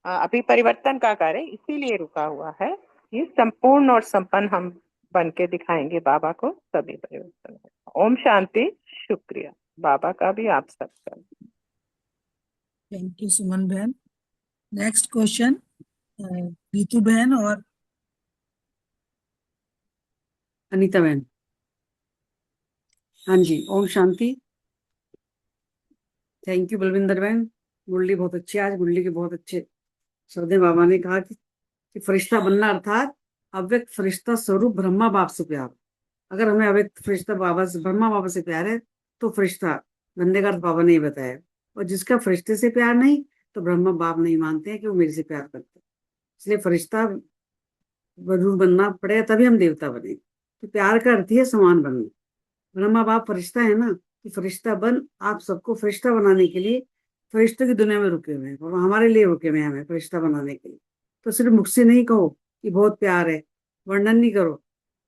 अभी परिवर्तन का कार्य इसीलिए रुका हुआ है कि संपूर्ण और संपन्न हम बन के दिखाएंगे बाबा को, तभी परिवर्तन होगा। ओम शांति। शुक्रिया बाबा का भी, आप सबका। थैंक यू सुमन बहन। नेक्स्ट क्वेश्चन रीतू बहन और अनीता बहन। हाँ जी, ओम शांति। थैंक यू बलविंदर बहन, मुरली बहुत अच्छी है आज। मुरली के बहुत अच्छे श्रद्धेय बाबा ने कहा कि फरिश्ता बनना अर्थात अव्यक्त फरिश्ता स्वरूप ब्रह्मा बाप से प्यार। अगर हमें अव्यक्त फरिश्ता बाबा से, ब्रह्मा बाबा से प्यार है तो फरिश्ता बनने का अर्थ बाबा ने बताया। और जिसका फरिश्ते से प्यार नहीं, तो ब्रह्मा बाप नहीं मानते हैं कि वो मेरे से प्यार करते। इसलिए फरिश्ता जरूर बनना पड़ेगा तभी हम देवता बने। तो प्यार का अर्थ ही है समान बनना। ब्रह्मा बाप फरिश्ता है ना, कि फरिश्ता बन, आप सबको फरिश्ता बनाने के लिए फरिश्तों की दुनिया में रुके हुए हैं, और हमारे लिए रुके हुए हैं हमें फरिश्ता बनाने के लिए। तो सिर्फ मुख से नहीं कहो कि बहुत प्यार है, वर्णन नहीं करो,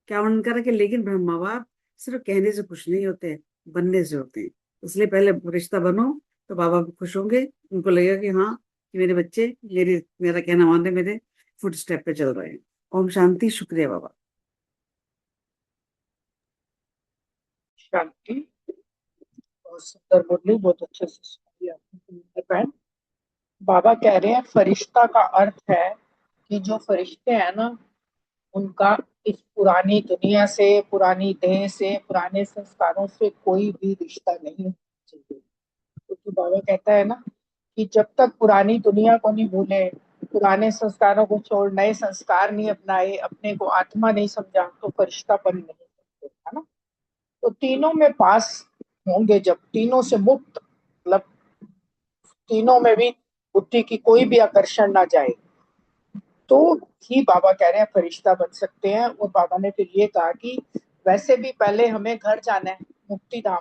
क्या वर्णन करें कि, लेकिन ब्रह्मा बाप सिर्फ कहने से खुश नहीं होते, बनने से होते हैं। इसलिए पहले फरिश्ता बनो तो बाबा भी खुश होंगे, उनको लगेगा कि हाँ, कि मेरे बच्चे मेरा कहना मान रहे, मेरे फुट स्टेप पे चल रहे हैं। ओम शांति। शुक्रिया बाबा। शांति। बहुत सुंदर मुरली, बहुत अच्छे से सुनाई आपने बहन। बाबा कह रहे हैं फरिश्ता का अर्थ है कि जो फरिश्ते हैं ना, उनका इस पुरानी दुनिया से, पुरानी देह से, पुराने संस्कारों से कोई भी रिश्ता नहीं होना चाहिए। क्योंकि बाबा कहता है ना कि जब तक पुरानी दुनिया को नहीं भूले, पुराने संस्कारों को छोड़ नए संस्कार नहीं अपनाए, अपने को आत्मा नहीं समझा, तो फरिश्ता बन नहीं सकते, है ना। तो तीनों में पास होंगे, जब तीनों से मुक्त, मतलब तीनों में भी बुद्धि की कोई भी आकर्षण ना जाए, तो ही बाबा कह रहे हैं फरिश्ता बन सकते हैं। और बाबा ने फिर ये कहा कि वैसे भी पहले हमें घर जाना है, मुक्ति धाम,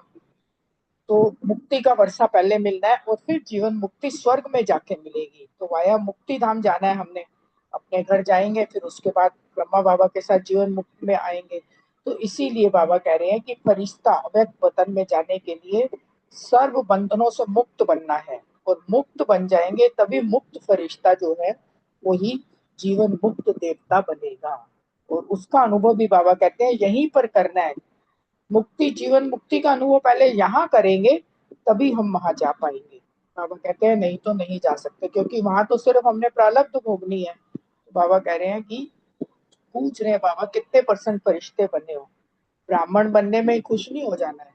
तो मुक्ति का वर्षा पहले मिलना है और फिर जीवन मुक्ति स्वर्ग में जाके मिलेगी। तो वाया मुक्ति धाम जाना है हमने, अपने घर जाएंगे, फिर उसके बाद ब्रह्मा बाबा के साथ जीवन मुक्ति में आएंगे। तो इसीलिए बाबा कह रहे हैं कि फरिश्ता अवैध वतन में जाने के लिए सर्व बंधनों से मुक्त बनना है, और मुक्त बन जाएंगे तभी मुक्त फरिश्ता जो है वही जीवन मुक्त देवता बनेगा। और उसका अनुभव भी बाबा कहते हैं यहीं पर करना है। मुक्ति, जीवन मुक्ति का अनुभव पहले यहाँ करेंगे तभी हम वहां जा पाएंगे। बाबा कहते हैं नहीं तो नहीं जा सकते, क्योंकि वहां तो सिर्फ हमने प्रारब्ध भोगनी है। तो बाबा कह रहे हैं कि पूछ रहे हैं बाबा कितने % फरिश्ते बने हो। ब्राह्मण बनने में खुश नहीं हो जाना है,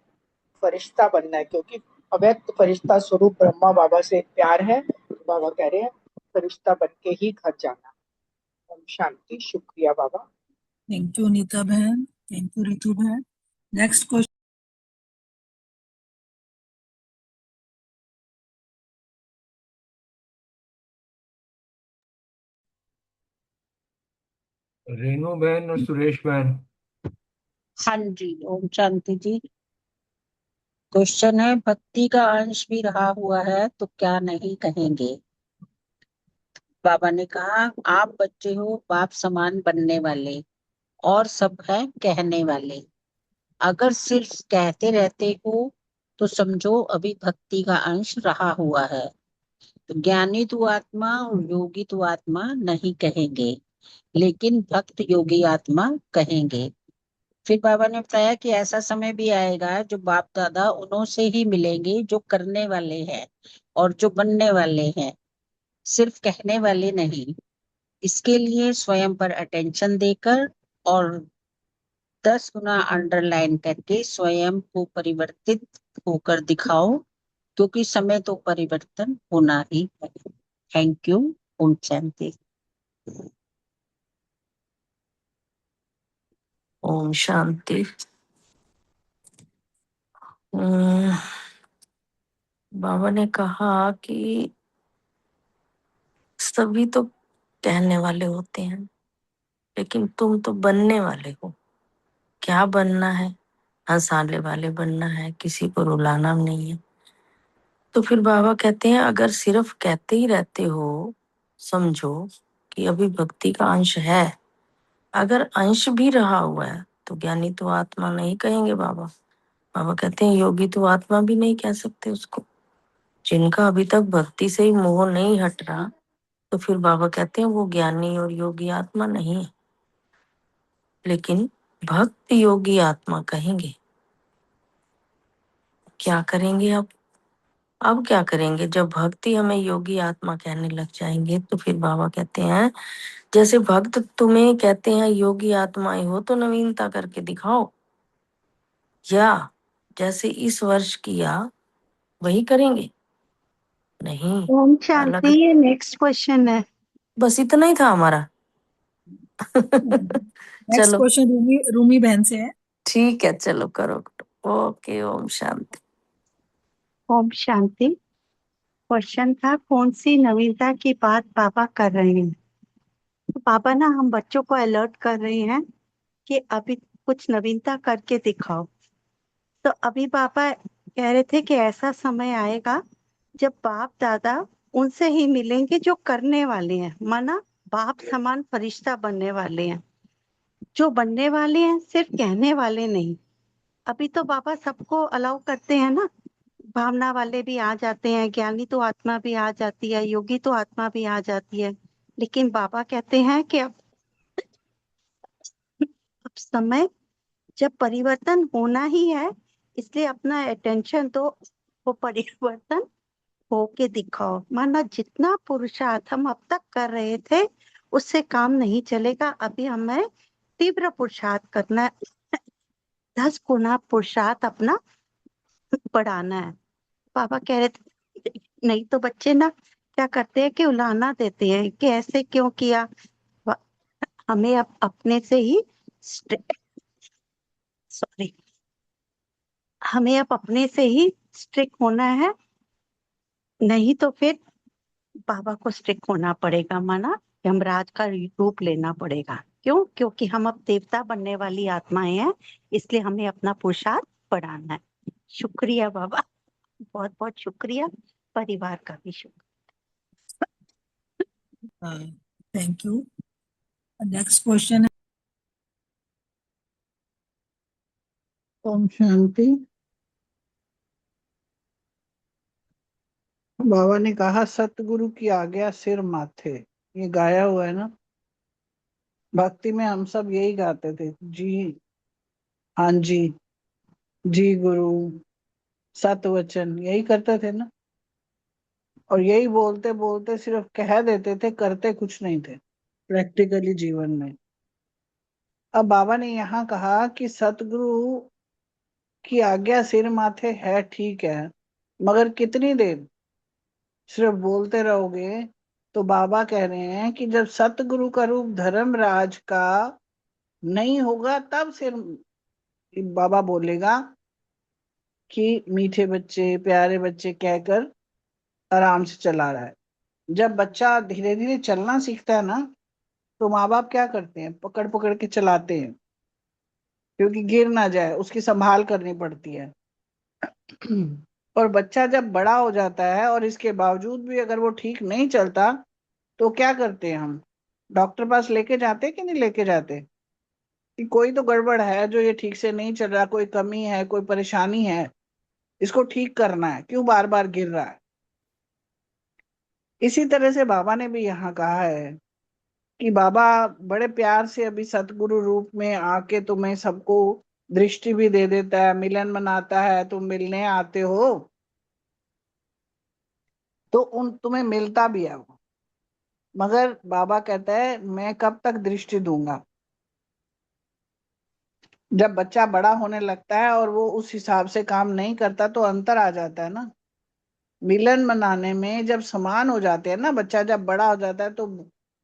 फरिश्ता बनना है, क्योंकि अव्यक्त फरिश्ता स्वरूप ब्रह्मा बाबा से प्यार है, तो बाबा कह रहे हैं फरिश्ता बन के ही घर जाना। ओम शांति। शुक्रिया बाबा। थैंक यू नीता बहन, थैंक यू रितु बहन। Next question. रेनू बहन और सुरेश बहन। हाँ जी, ओम शांति जी। क्वेश्चन है, भक्ति का अंश भी रहा हुआ है तो क्या नहीं कहेंगे? बाबा ने कहा, आप बच्चे हो बाप समान बनने वाले, और सब है कहने वाले। अगर सिर्फ कहते रहते हो तो समझो अभी भक्ति का अंश रहा हुआ है। तो ज्ञानी तू आत्मा और योगी तू आत्मा नहीं कहेंगे, लेकिन भक्त योगी आत्मा कहेंगे। फिर बाबा ने बताया कि ऐसा समय भी आएगा जो बाप दादा उन्हों से ही मिलेंगे जो करने वाले हैं और जो बनने वाले हैं, सिर्फ कहने वाले नहीं। इसके लिए स्वयं पर अटेंशन देकर और 10 गुना अंडरलाइन करके स्वयं को परिवर्तित होकर दिखाओ, क्योंकि समय तो परिवर्तन होना ही है। Thank you. ओम शांति। ओम शांति। हम्म, बाबा ने कहा कि सभी तो कहने वाले होते हैं, लेकिन तुम तो बनने वाले हो। क्या बनना है? हंसाने वाले बनना है, किसी को रुलाना नहीं है। तो फिर बाबा कहते हैं, अगर सिर्फ कहते ही रहते हो, समझो कि अभी भक्ति का अंश है। अगर अंश भी रहा हुआ है तो ज्ञानी तो आत्मा नहीं कहेंगे बाबा। बाबा कहते हैं योगी तो आत्मा भी नहीं कह सकते उसको। जिनका अभी तक भक्ति से ही मोह नहीं हट रहा, तो फिर बाबा कहते हैं वो ज्ञानी और योगी आत्मा नहीं है, लेकिन भक्त योगी आत्मा कहेंगे। क्या करेंगे अब क्या करेंगे? जब भक्ति हमें योगी आत्मा कहने लग जाएंगे तो फिर बाबा कहते हैं, जैसे भक्त तुम्हें कहते हैं योगी आत्माएं हो तो नवीनता करके दिखाओ, या जैसे इस वर्ष किया वही करेंगे? नहीं, ओम अलग। शांति। ये नेक्स्ट क्वेश्चन है। बस इतना ही था हमारा। नेक्स्ट चलो क्वेश्चन रूमी बहन से है। ठीक है, चलो करो। ओके, ओम शांति। ओम शांति। क्वेश्चन था, कौन सी नवीनता की बात बाबा कर रहे हैं? तो बाबा ना हम बच्चों को अलर्ट कर रहे हैं कि अभी कुछ नवीनता करके दिखाओ। तो अभी बाबा कह रहे थे कि ऐसा समय आएगा जब बाप दादा उनसे ही मिलेंगे जो करने वाले हैं, माना बाप समान फरिश्ता बनने वाले हैं। जो बनने वाले हैं सिर्फ कहने वाले नहीं। अभी तो बाबा सबको अलाउ करते हैं ना, भावना वाले भी आ जाते हैं, ज्ञानी तो आत्मा भी आ जाती है, योगी तो आत्मा भी आ जाती है। लेकिन बाबा कहते हैं कि अब समय जब परिवर्तन होना ही है, इसलिए अपना अटेंशन तो वो परिवर्तन होके दिखाओ। माना जितना पुरुषार्थ हम अब तक कर रहे थे उससे काम नहीं चलेगा। अभी हमें तीव्र पुरुषार्थ करना है, 10 गुना पुरुषार्थ अपना बढ़ाना है। पापा कह रहे थे, नहीं तो बच्चे ना क्या करते हैं कि उलाहना देते हैं कि ऐसे क्यों किया। हमें अब अपने से ही सॉरी हमें अब अपने से ही स्ट्रिक्ट होना है, नहीं तो फिर बाबा को स्ट्रिक्ट होना पड़ेगा। माना यमराज का रूप लेना पड़ेगा। क्यों? क्योंकि हम अब देवता बनने वाली आत्माएं हैं, इसलिए हमें अपना पुरुषार्थ बढ़ाना है। शुक्रिया बाबा, बहुत बहुत शुक्रिया। परिवार का भी शुक्रिया। Thank you. नेक्स्ट क्वेश्चन है। ओम शांति। बाबा ने कहा, सतगुरु की आज्ञा सिर माथे। ये गाया हुआ है ना, भक्ति में हम सब यही गाते थे जी। हाँ जी, जी गुरु, सतवचन, यही करते थे ना। और यही बोलते बोलते सिर्फ कह देते थे, करते कुछ नहीं थे प्रैक्टिकली जीवन में। अब बाबा ने यहाँ कहा कि सतगुरु की आज्ञा सिर माथे है, ठीक है, मगर कितनी देर सिर्फ बोलते रहोगे? तो बाबा कह रहे हैं कि जब सतगुरु का रूप धर्मराज का नहीं होगा तब सिर बाबा बोलेगा कि मीठे बच्चे, प्यारे बच्चे कहकर आराम से चला रहा है। जब बच्चा धीरे धीरे चलना सीखता है ना, तो माँ बाप क्या करते हैं, पकड़ पकड़ के चलाते हैं, क्योंकि गिर ना जाए, उसकी संभाल करनी पड़ती है। और बच्चा जब बड़ा हो जाता है और इसके बावजूद भी अगर वो ठीक नहीं चलता, तो क्या करते हैं हम? डॉक्टर पास लेके जाते कि नहीं लेके जाते? कि कोई तो गड़बड़ है, जो ये ठीक से नहीं चल रहा, कोई कमी है, कोई परेशानी है, इसको ठीक करना है, क्यों बार बार गिर रहा है। इसी तरह से बाबा ने भी यहाँ कहा है कि बाबा बड़े प्यार से अभी सतगुरु रूप में आके तुम्हें सबको दृष्टि भी दे देता है, मिलन मनाता है, तुम मिलने आते हो तो उन तुम्हें मिलता भी है वो। मगर बाबा कहता है मैं कब तक दृष्टि दूंगा? जब बच्चा बड़ा होने लगता है और वो उस हिसाब से काम नहीं करता, तो अंतर आ जाता है ना। मिलन मनाने में जब समान हो जाते हैं ना, बच्चा जब बड़ा हो जाता है, तो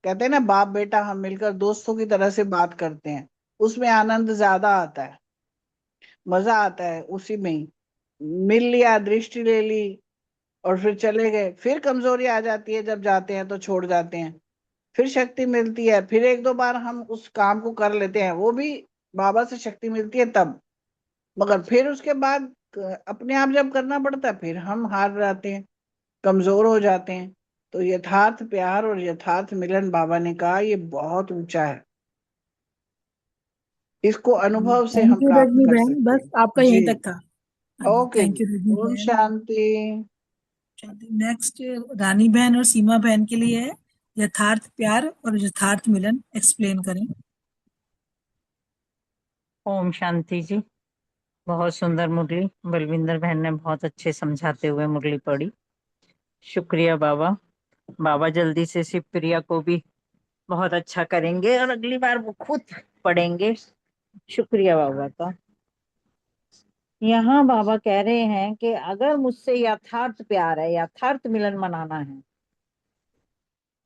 कहते हैं ना बाप बेटा हम मिलकर दोस्तों की तरह से बात करते हैं, उसमें आनंद ज्यादा आता है, मजा आता है उसी में ही। मिल लिया, दृष्टि ले ली और फिर चले गए, फिर कमजोरी आ जाती है, जब जाते हैं तो छोड़ जाते हैं, फिर शक्ति मिलती है, फिर एक दो बार हम उस काम को कर लेते हैं, वो भी बाबा से शक्ति मिलती है तब। मगर फिर उसके बाद अपने आप जब करना पड़ता है, फिर हम हार जाते हैं, कमजोर हो जाते हैं। तो यथार्थ प्यार और यथार्थ मिलन, बाबा ने कहा, ये बहुत ऊंचा है, इसको अनुभव से थैंक हम यू प्राप्त रजनी कर बहन, सकते बस हैं। आपका जी, यहीं तक था। हाँ जी, ओके थैंक जी, यू रजनी ओम बहन। शांति। नेक्स्ट रानी बहन और सीमा बहन के लिए है, यथार्थ प्यार और यथार्थ मिलन एक्सप्लेन करें। ओम शांति जी। बहुत सुंदर मुरली, बलविंदर बहन ने बहुत अच्छे समझाते हुए मुरली पढ़ी। शुक्रिया बाबा। बाबा जल्दी से शिवप्रिया को भी बहुत अच्छा करेंगे और अगली बार वो खुद पढ़ेंगे। शुक्रिया बाबा का। यहाँ बाबा कह रहे हैं कि अगर मुझसे यथार्थ प्यार है, यथार्थ मिलन मनाना है,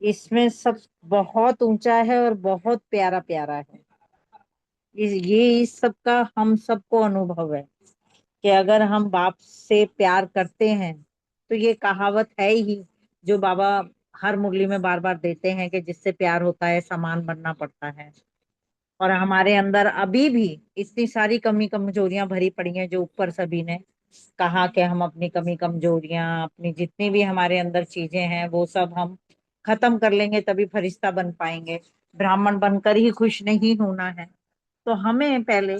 इसमें सब बहुत ऊंचा है और बहुत प्यारा प्यारा है। इस सब का हम सबको अनुभव है कि अगर हम बाप से प्यार करते हैं, तो ये कहावत है ही जो बाबा हर मुरली में बार बार देते हैं कि जिससे प्यार होता है समान बनना पड़ता है। और हमारे अंदर अभी भी इतनी सारी कमी कमजोरियां भरी पड़ी हैं, जो ऊपर सभी ने कहा कि हम अपनी कमी कमजोरियां, अपनी जितनी भी हमारे अंदर चीजें हैं, वो सब हम खत्म कर लेंगे, तभी फरिश्ता बन पाएंगे। ब्राह्मण बनकर ही खुश नहीं होना है। तो हमें पहले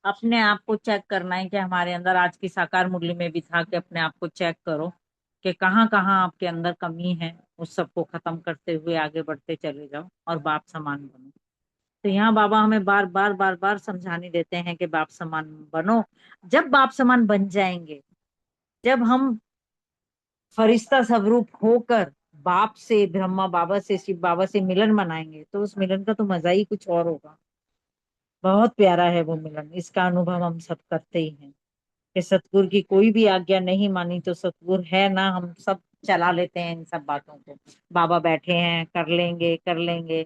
अपने आप को चेक करना है कि हमारे अंदर, आज की साकार मुरली में भी था कि अपने आप को चेक करो कि कहाँ कहाँ आपके अंदर कमी है, उस सबको खत्म करते हुए आगे बढ़ते चले जाओ और बाप समान बनो। तो यहाँ बाबा हमें बार बार बार बार समझाने देते हैं कि बाप समान बनो। जब बाप समान बन जाएंगे, जब हम फरिश्ता स्वरूप होकर बाप से, ब्रह्मा बाबा से, शिव बाबा से मिलन मनाएंगे, तो उस मिलन का तो मजा ही कुछ और होगा। बहुत प्यारा है वो मिलन, इसका अनुभव हम सब करते ही हैं कि सतगुरु की कोई भी आज्ञा नहीं मानी तो सतगुरु है ना, हम सब चला लेते हैं इन सब बातों को। बाबा बैठे हैं, कर लेंगे कर लेंगे।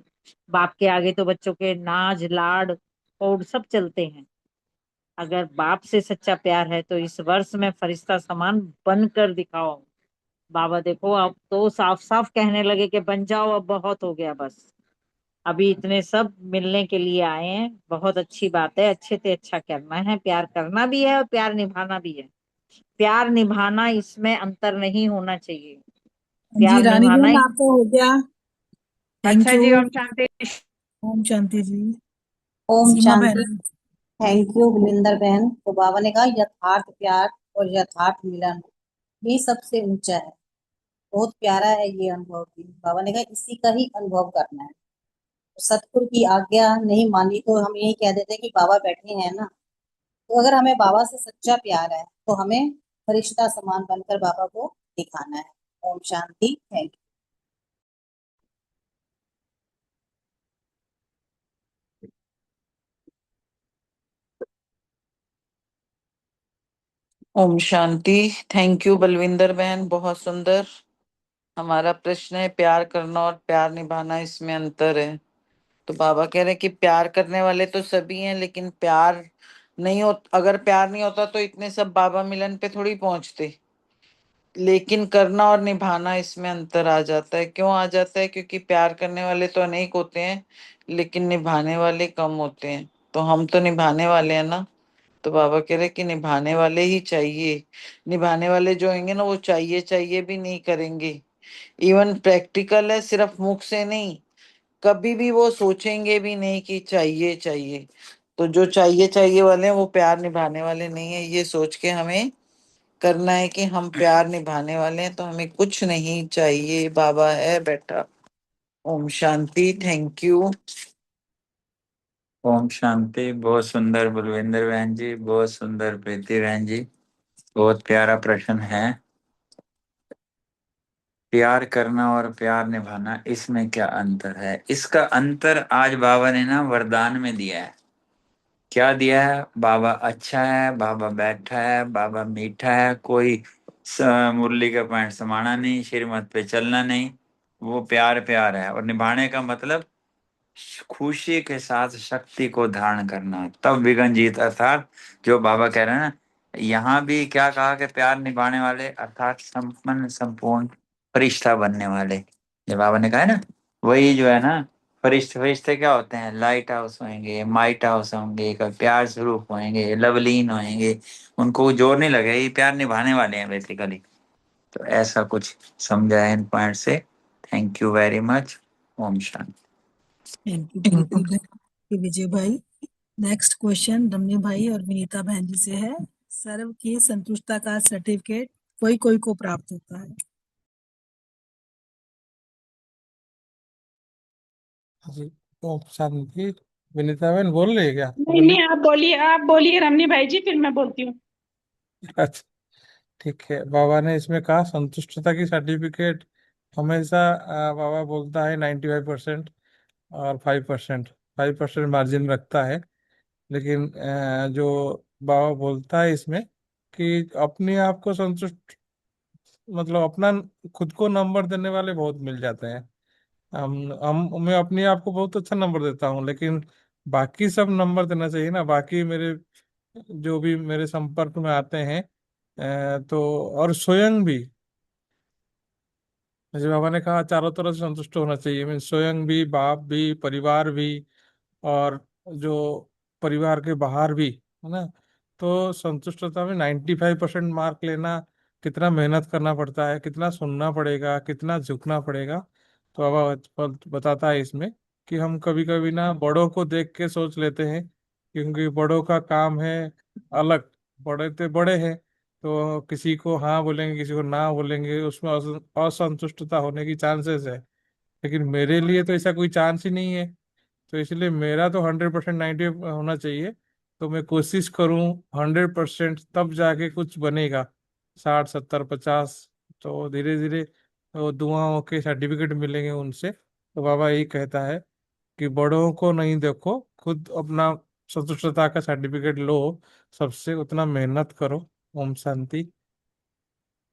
बाप के आगे तो बच्चों के नाज लाड और सब चलते हैं। अगर बाप से सच्चा प्यार है तो इस वर्ष में फरिश्ता समान बनकर दिखाओ। बाबा देखो अब तो साफ साफ कहने लगे कि बन जाओ, अब बहुत हो गया बस। अभी इतने सब मिलने के लिए आए हैं, बहुत अच्छी बात है, अच्छे से अच्छा करना है, प्यार करना भी है और प्यार निभाना भी है। प्यार निभाना, इसमें अंतर नहीं होना चाहिए। जी प्यार रानी निभाना बहन, ही। आपका हो गया। थैंक अच्छा यू। जी, ओम शांति। ओम शांति जी। ओम सीमा शांति। बहन। थैंक यू गुलिंदर बहन। तो बाबा ने कहा यथार्थ प्यार और यथार्थ मिलन ये सबसे ऊंचा है। बहुत प्यारा है ये अनुभव भी। बाबा ने कहा इसी का ही अनुभव करना है। सतगुरु की आज्ञा नहीं मानी तो हम यही कह देते हैं कि बाबा बैठे हैं ना। तो अगर हमें बाबा से सच्चा प्यार है तो हमें फरिश्ता समान बनकर बाबा को दिखाना है। ओम शांति। Thank you. ओम शांति। थैंक यू बलविंदर बहन, बहुत सुंदर। हमारा प्रश्न है प्यार करना और प्यार निभाना, इसमें अंतर है। तो बाबा कह रहे हैं कि प्यार करने वाले तो सभी हैं, लेकिन प्यार नहीं हो, अगर प्यार नहीं होता तो इतने सब बाबा मिलन पे थोड़ी पहुंचते। लेकिन करना और निभाना, इसमें अंतर आ जाता है। क्यों आ जाता है? क्योंकि प्यार करने वाले तो अनेक होते हैं, लेकिन निभाने वाले कम होते हैं। तो हम तो निभाने वाले हैं ना। तो बाबा कह रहे कि निभाने वाले ही चाहिए। निभाने वाले जो होंगे ना, वो चाहिए चाहिए भी नहीं करेंगे। इवन प्रैक्टिकल है, सिर्फ मुख से नहीं, कभी भी वो सोचेंगे भी नहीं कि चाहिए चाहिए। तो जो चाहिए चाहिए वाले हैं वो प्यार निभाने वाले नहीं है। ये सोच के हमें करना है कि हम प्यार निभाने वाले हैं, तो हमें कुछ नहीं चाहिए, बाबा है बैठा। ओम शांति। Thank you. ओम शांति। बहुत सुंदर बलविंदर बहन जी, बहुत सुंदर प्रीति बहन जी, बहुत प्यारा प्रश्न है। प्यार करना और प्यार निभाना, इसमें क्या अंतर है? इसका अंतर आज बाबा ने ना वरदान में दिया है। क्या दिया है? बाबा अच्छा है, बाबा बैठा है, बाबा मीठा है, कोई मुरली का पैंट समाना नहीं, श्रीमत पे चलना नहीं, वो प्यार प्यार है। और निभाने का मतलब खुशी के साथ शक्ति को धारण करना, तब विघ्न जीत। अर्थात जो बाबा कह रहे हैं ना, यहाँ भी क्या कहा कि प्यार निभाने वाले अर्थात संपन्न संपूर्ण फरिश्ता बनने वाले, जो बाबा ने कहा है ना, वही जो है ना फरिश्ते। फरिश्ते क्या होते हैं? लाइट हाउस होंगे, माइट हाउस होंगे, कभी प्यार स्वरूप होंगे, लवलीन होंगे, उनको जोर नहीं लगे, ये प्यार निभाने वाले हैं बेसिकली। तो ऐसा कुछ समझा है इन पॉइंट से। Thank you very much. ओम शांति। थैंक यू प्रीति भाई, विजय भाई। नेक्स्ट क्वेश्चन रमनी भाई और विनीता बहन जी से है। सर्व की संतुष्टता का सर्टिफिकेट कोई कोई को प्राप्त होता है। जी, ओम शांति। विनीता बहन बोल रही है क्या? नहीं नहीं, आप बोलिए रमनी भाई जी, फिर मैं बोलती हूँ। अच्छा, ठीक है। बाबा ने इसमें कहा संतुष्टता की सर्टिफिकेट हमेशा बाबा बोलता है 95% और 5%, 5% मार्जिन रखता है। लेकिन जो बाबा बोलता है इसमें कि अपने आप को संतुष्ट, मतलब अपना खुद को नंबर देने वाले बहुत मिल जाते हैं। मैं अपने आप को बहुत अच्छा नंबर देता हूँ, लेकिन बाकी सब नंबर देना चाहिए ना। बाकी मेरे जो भी मेरे संपर्क में आते हैं, तो और स्वयं भी, जैसे बाबा ने कहा चारों तरफ से संतुष्ट होना चाहिए। मीन स्वयं भी, बाप भी, परिवार भी, और जो परिवार के बाहर भी, है ना। तो संतुष्टता में 95% मार्क लेना, कितना मेहनत करना पड़ता है, कितना सुनना पड़ेगा, कितना झुकना पड़ेगा। तो बाबा बताता है इसमें कि हम कभी कभी ना बड़ों को देख के सोच लेते हैं, क्योंकि बड़ों का काम है अलग। बड़े तो बड़े हैं, तो किसी को हाँ बोलेंगे, किसी को ना बोलेंगे, उसमें असंतुष्टता होने की चांसेस है। लेकिन मेरे लिए तो ऐसा कोई चांस ही नहीं है। तो इसलिए मेरा तो 100% 90 होना चाहिए। तो मैं कोशिश करूं 100%, तब जाके कुछ बनेगा। 60 70 50, तो धीरे धीरे तो दुआओं के सर्टिफिकेट मिलेंगे उनसे। तो बाबा यही कहता है कि बड़ों को नहीं देखो, खुद अपना संतुष्टता का सर्टिफिकेट लो, सबसे उतना मेहनत करो। ओम शांति।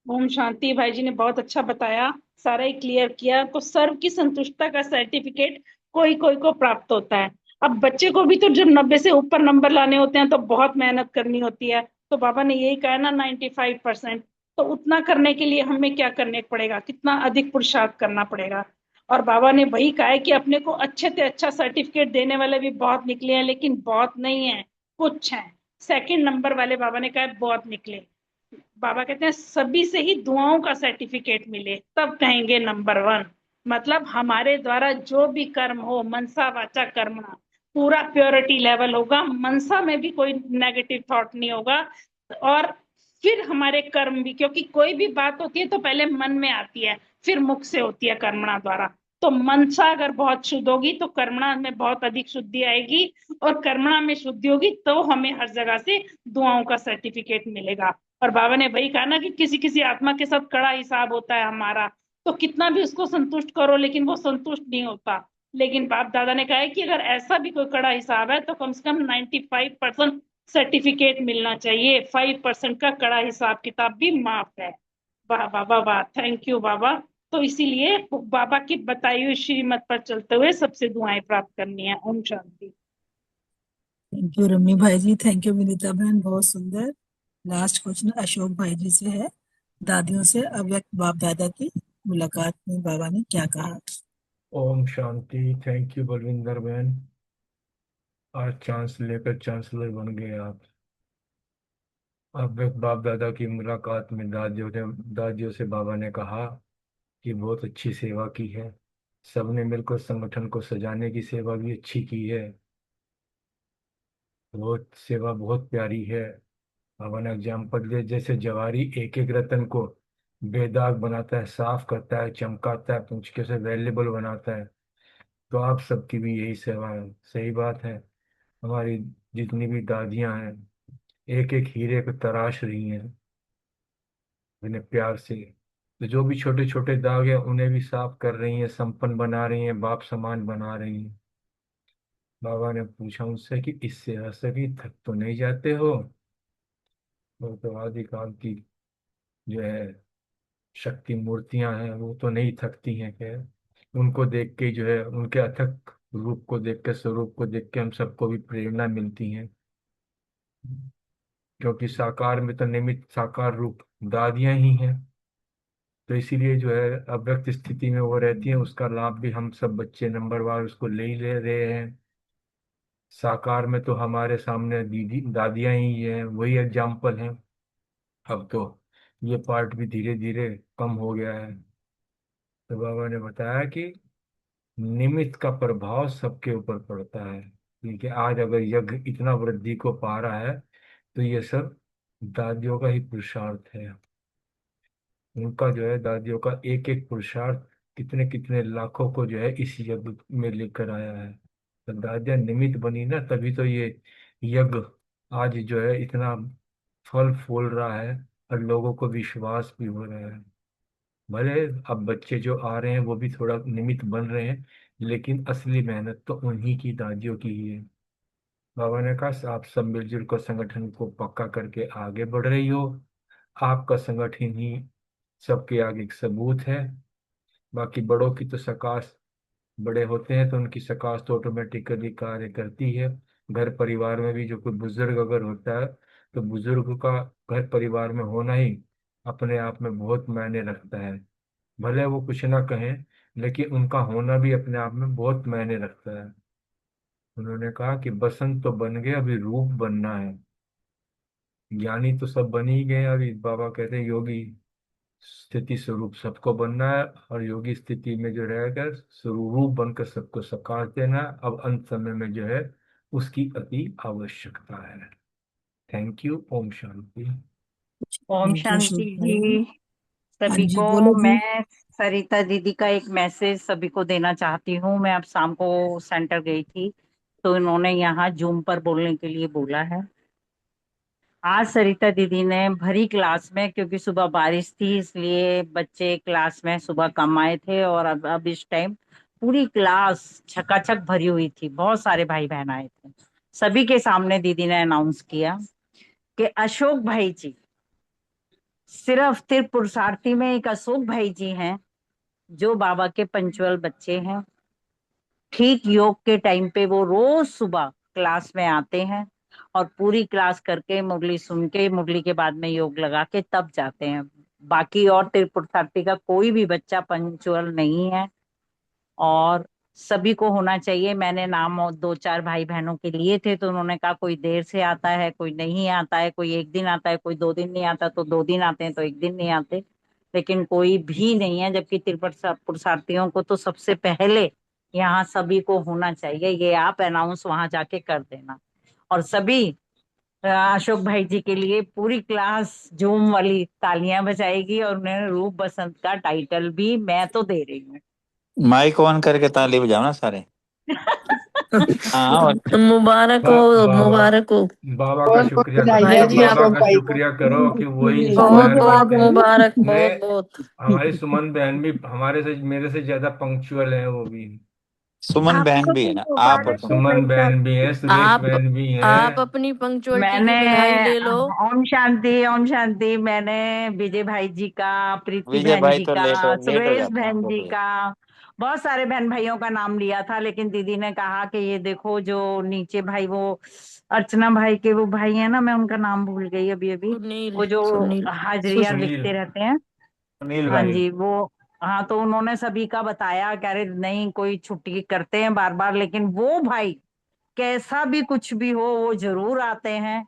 ओम शांति। भाई जी ने बहुत अच्छा बताया, सारा ही क्लियर किया। तो सर्व की संतुष्टता का सर्टिफिकेट कोई कोई को प्राप्त होता है। अब बच्चे को भी तो जब 90 से ऊपर नंबर लाने होते हैं तो बहुत मेहनत करनी होती है। तो बाबा ने यही कहा ना 95%। तो उतना करने के लिए हमें क्या करने पड़ेगा, कितना अधिक पुरुषार्थ करना पड़ेगा। और बाबा ने वही कहा है कि अपने को अच्छे से अच्छा सर्टिफिकेट देने वाले भी बहुत निकले हैं, लेकिन बहुत नहीं है, कुछ हैं। सेकंड नंबर वाले बाबा ने कहा है बहुत निकले। बाबा कहते हैं सभी से ही दुआओं का सर्टिफिकेट मिले तब कहेंगे नंबर 1। मतलब हमारे द्वारा जो भी कर्म हो, मनसा वाचा कर्मणा, पूरा प्योरिटी लेवल होगा, मनसा में भी कोई नेगेटिव थॉट नहीं होगा। और फिर हमारे कर्म भी, क्योंकि कोई भी बात होती है तो पहले मन में आती है, फिर मुख से होती है कर्मणा द्वारा। तो मनसा अगर बहुत शुद्ध होगी तो कर्मणा में बहुत अधिक शुद्धि आएगी, और कर्मणा में शुद्धि होगी तो हमें हर जगह से दुआओं का सर्टिफिकेट मिलेगा। और बाबा ने वही कहा ना कि किसी किसी आत्मा के साथ कड़ा हिसाब होता है हमारा, तो कितना भी उसको संतुष्ट करो लेकिन वो संतुष्ट नहीं होता। लेकिन बाप दादा ने कहा है कि अगर ऐसा भी कोई कड़ा हिसाब है तो कम से कम 95% सर्टिफिकेट मिलना चाहिए। 5% का कड़ा हिसाब किताब भी माफ है। वाह बाबा वाह, थैंक यू बाबा। तो इसीलिए बाबा की बताई हुई श्रीमत पर चलते हुए सबसे दुआएं प्राप्त करनी है। ओम शांति। थैंक यू रम्मी भाई जी, थैंक यू विनीता बहन, बहुत सुंदर। लास्ट क्वेश्चन अशोक भाई जी से है। दादियों से अव्यक्त बाप दादा की मुलाकात में बाबा ने क्या कहा? ओम शांति। थैंक यू बलविंदर बहन, आज चांस लेकर चांसलर बन गए आप। अव्यक्त बाप दादा की मुलाकात में दादियों से बाबा ने कहा कि बहुत अच्छी सेवा की है, सबने मिलकर संगठन को सजाने की सेवा भी अच्छी की है, बहुत सेवा बहुत प्यारी है। बाबा ने एग्जाम्पल दिया, जैसे जवारी एक एक रतन को बेदाग बनाता है, साफ करता है, चमकाता है, पूछ के उसे वैल्यूबल बनाता है, तो आप सबकी भी यही सेवा है। सही बात है। हमारी जितनी भी दादियां हैं एक एक हीरे को तराश रही हैं उन्हें प्यार से, तो जो भी छोटे छोटे दाग हैं उन्हें भी साफ कर रही हैं, संपन्न बना रही हैं, बाप समान बना रही हैं। बाबा ने पूछा उनसे कि इससे असली थक तो नहीं जाते हो? वो तो आदिकाल की जो है शक्ति मूर्तियां हैं, वो तो नहीं थकती हैं। खैर, उनको देख के जो है, उनके अथक रूप को देख के, स्वरूप को देख के हम सबको भी प्रेरणा मिलती है, क्योंकि साकार में तो निमित्त साकार रूप दादियां ही हैं। तो इसीलिए जो है अव्यक्त स्थिति में वो रहती है, उसका लाभ भी हम सब बच्चे नंबरवार उसको ले ही ले रहे हैं। साकार में तो हमारे सामने दीदी दादियां ही हैं, वही एग्जाम्पल हैं। अब तो ये पार्ट भी धीरे धीरे कम हो गया है। तो बाबा ने बताया कि निमित्त का प्रभाव सबके ऊपर पड़ता है, क्योंकि आज अगर यज्ञ इतना वृद्धि को पा रहा है तो ये सब दादियों का ही पुरुषार्थ है। उनका जो है, दादियों का एक एक पुरुषार्थ कितने कितने लाखों को जो है इस यज्ञ में लेकर आया है। तो दादियां निमित्त बनी ना, तभी तो ये यज्ञ आज जो है इतना फल फूल रहा है और लोगों को विश्वास भी हो रहा है। भले अब बच्चे जो आ रहे हैं वो भी थोड़ा निमित्त बन रहे हैं, लेकिन असली मेहनत तो उन्हीं की दादियों की ही है। बाबा ने कहा आप सब मिलजुल कर संगठन को पक्का करके आगे बढ़ रही हो, आपका संगठन ही सबके आगे एक सबूत है। बाकी बड़ों की तो सकाश, बड़े होते हैं तो उनकी सकाश तो ऑटोमेटिकली कार्य करती है। घर परिवार में भी जो कोई बुजुर्ग अगर होता है तो बुजुर्ग का घर परिवार में होना ही अपने आप में बहुत मायने रखता है। भले वो कुछ ना कहें, लेकिन उनका होना भी अपने आप में बहुत मायने रखता है। उन्होंने कहा कि बसंत तो बन गए, अभी रूप बनना है। ज्ञानी तो सब बन ही गए, अभी बाबा कहते हैं योगी स्थिति स्वरूप सबको बनना है, और योगी स्थिति में जो रहेगा स्वरूप बनकर सबको साकार देना। अब अंत समय में जो है उसकी अति आवश्यकता है। Thank you. ओम शांति। ओम थैंक यू अशोक शांति भाई जी। जी। हाँ सभी जी, को बोलो जी। मैं सरिता दीदी का एक मैसेज सभी को देना चाहती हूँ। मैं अब शाम को सेंटर गई थी तो इन्होंने यहाँ जूम पर बोलने के लिए बोला है। आज सरिता दीदी ने भरी क्लास में, क्योंकि सुबह बारिश थी इसलिए बच्चे क्लास में सुबह कम आए थे, और अब इस टाइम पूरी क्लास छकाछक भरी हुई थी, बहुत सारे भाई बहन आए थे। सभी के सामने दीदी ने अनाउंस किया कि अशोक भाई जी, सिर्फ पुरुषार्थी में एक अशोक भाई जी हैं जो बाबा के पंचुअल बच्चे हैं। ठीक योग के टाइम पे वो रोज सुबह क्लास में आते हैं और पूरी क्लास करके मुरली सुन के, मुरली के बाद में योग लगा के तब जाते हैं। बाकी और पुरुषार्थी का कोई भी बच्चा पंचुअल नहीं है, और सभी को होना चाहिए। मैंने नाम और दो चार भाई बहनों के लिए थे तो उन्होंने कहा कोई देर से आता है, कोई नहीं आता है, कोई एक दिन आता है, कोई 2 दिन नहीं आता, तो 2 दिन आते हैं तो एक दिन नहीं आते, लेकिन कोई भी नहीं है। जबकि पुरुषार्थियों को तो सबसे पहले यहाँ सभी को होना चाहिए। ये आप अनाउंस वहां जाके कर देना। और सभी अशोक भाई जी के लिए पूरी क्लास जूम वाली तालियां बजाएगी, और उन्हें रूप बसंत का टाइटल भी मैं तो दे रही हूँ। माइक ऑन करके ताली बजाओ ना सारे। हाँ और मुबारक बा, हो, बाबा मुबारक हो बाबा का शुक्रिया करो, भाई जी। आप बाबा का शुक्रिया करो कि वही बहुत इंस्पायर बहुत करते हैं। मुबारक, मैं बहुत बहुत। हमारी सुमन बहन भी हमारे से, मेरे से ज्यादा पंक्चुअल है वो भी। सुमन बहन आपको भी भी है, आप और मुबारक हो सुमन। भाई सुमन साहब। बहन भी है, सुरेश आप बहन भी है। आप अपनी पंक्चुअलिटी की मैंने बधाई ले लो। ओम शांति, ओम शांति। मैंने विजय भाई जी का, प्रीति विजय बहन भाई जी तो का, लेट हो सुरेश जाते हैं बहन उनको जी फिर। का, बहुत सारे बहन भाइयों का नाम लिया था, लेकिन दीदी ने कहा कि ये देखो जो नीचे भाई, वो अर्चना भाई के वो भाई है ना, मैं उनका नाम भूल गई अभी अभी, सुनील वो जो सुनील हाजरिया सुनील, लिखते रहते हैं। सुनील हाँ भाई। जी, वो, हाँ, तो उन्होंने सभी का बताया, कह रहे नहीं कोई छुट्टी करते हैं बार बार, लेकिन वो भाई कैसा भी कुछ भी हो वो जरूर आते हैं।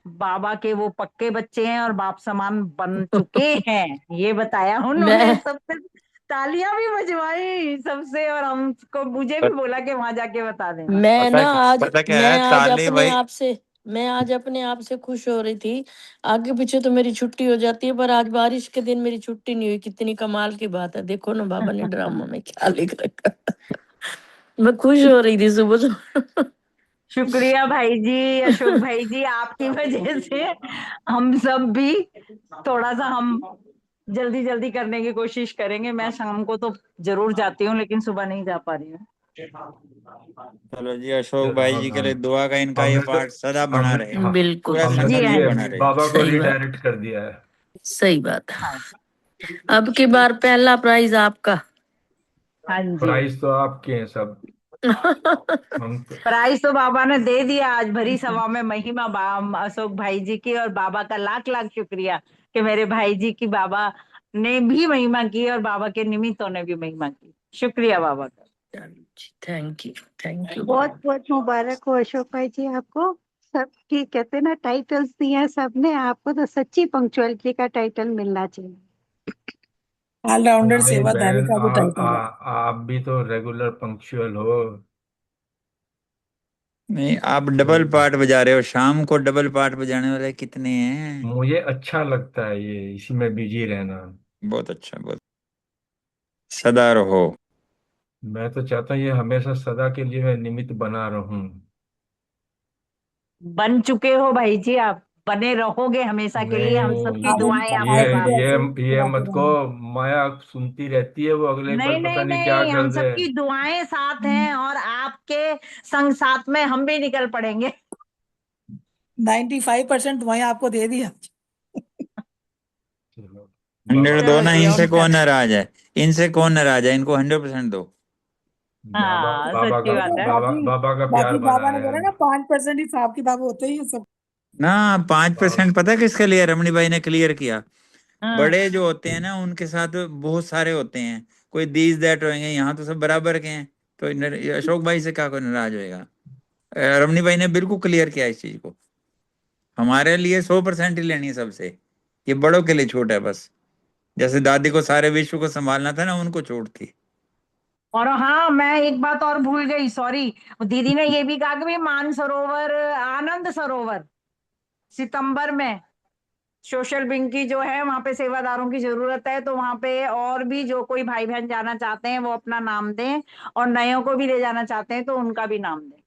बाबा के वो पक्के बच्चे हैं और बाप समान बन चुके हैं, ये बताया उन्होंने। मैं सबसे तालियां भी बजवाई सबसे, और हमको, मुझे भी बोला कि वहां जाके बता देना। मैं ना आज पता क्या मैं है, आज ताली अपने भाई। आप से मैं आज अपने आप से खुश हो रही थी। आगे पीछे तो मेरी छुट्टी हो जाती है, पर आज बारिश के दिन मेरी छुट्टी नहीं हुई। कितनी कमाल की बात है, देखो ना बाबा ने ड्रामा में क्या लिख रखा। मैं खुश हो रही थी सुबह सुबह। शुक्रिया भाई जी, अशोक भाई जी, आपकी वजह से हम सब भी थोड़ा सा, हम जल्दी जल्दी करने की कोशिश करेंगे। मैं शाम को तो जरूर जाती हूँ, लेकिन सुबह नहीं जा पा रही हूँ। चलो जी, अशोक चलो, भाई हाँ जी के हाँ। लिए दुआ का, इनका ये हमने तो पाठ सदा बना हमने रहे, हाँ, बिल्कुल पूरा हमने जी तो संगत हाँ में ये जी, बना रहे। बाबा को सही बात, रिडायरेक्ट कर दिया है। सही बात है। हाँ अब की बार पहला प्राइज आपका। हाँ जी। प्राइस तो आपके हैं सब। हम तो प्राइज तो बाबा ने दे दिया आज भरी सभा में। महिमा अशोक भाई जी की, और बाबा का लाख लाख शुक्रिया कि मेरे भाई जी की बाबा ने भी महिमा की, और बाबा के निमित्तों ने भी महिमा की। शुक्रिया बाबा का। थैंक यू, थैंक यू बहुत बाबा। बहुत मुबारक हो अशोक भाई जी आपको। सबकी कहते हैं ना टाइटल्स दिए हैं सबने, आपको तो सच्ची पंक्चुअलिटी का टाइटल मिलना चाहिए। ऑलराउंडर नहीं सेवाधारी बहन, का भी टाइटल है। आप भी तो रेगुलर पंक्चुअल हो। नहीं, आप डबल पार्ट बजा रहे हो, शाम को डबल पार्ट बजाने वाले कितने हैं। मुझे अच्छा लगता है ये, इसी में बिजी रहना। बहुत अच्छा, बहुत। सदा रहो। मैं तो चाहता हूँ ये हमेशा सदा के लिए मैं निमित्त बना रहूं। बन चुके हो भाई जी, आप बने रहोगे हमेशा के लिए। हम सबकी नहीं, आप दुआएं ये आपके आगे साथ भी हैं। ये ऐसे ही ये बुलाते मत को रहेंगे। माया सुनती रहती है, वो अगले नहीं पल पता नहीं नहीं क्या नहीं, कर हम दे। सबकी दुआएं साथ हैं, और आपके संग साथ में हम भी निकल पड़ेंगे। 95% वही आपको दे दिया। चलो, 100 दो चलो ना, जी, ओम इनसे कौन शांति। नाराज है। इनसे कौन नाराज है, इनको 100% दो। बाबा हाँ, बाबा का सच्ची बात देखो है। बाबा बाकी बाबा का प्यार बाकी बना बाबा ने है। बोला ना 5% ही साहब की बाबू होते ही हैं सब। ना, बाबा 5% पता है किसके लिए, रमणी भाई ने क्लियर किया। हाँ बड़े जो होते हैं ना, उनके साथ बहुत सारे होते हैं, कोई दीज दैट होंगे, यहाँ तो सब बराबर के हैं। तो अशोक भाई से क्या कोई नाराज होएगा। रमणी भाई ने बिल्कुल क्लियर किया इस चीज को। हमारे लिए 100% ही लेनी है सबसे। ये बड़ों के लिए छूट है बस। जैसे दादी को सारे विश्व को संभालना था ना, उनको छूट थी। और हाँ, मैं एक बात और भूल गई, सॉरी। दीदी ने ये भी कहा कि भाई मानसरोवर, आनंद सरोवर सितंबर में सोशल विंग की जो है, वहां पे सेवादारों की जरूरत है, तो वहां पे और भी जो कोई भाई बहन जाना चाहते हैं वो अपना नाम दें, और नयों को भी ले जाना चाहते हैं तो उनका भी नाम दें।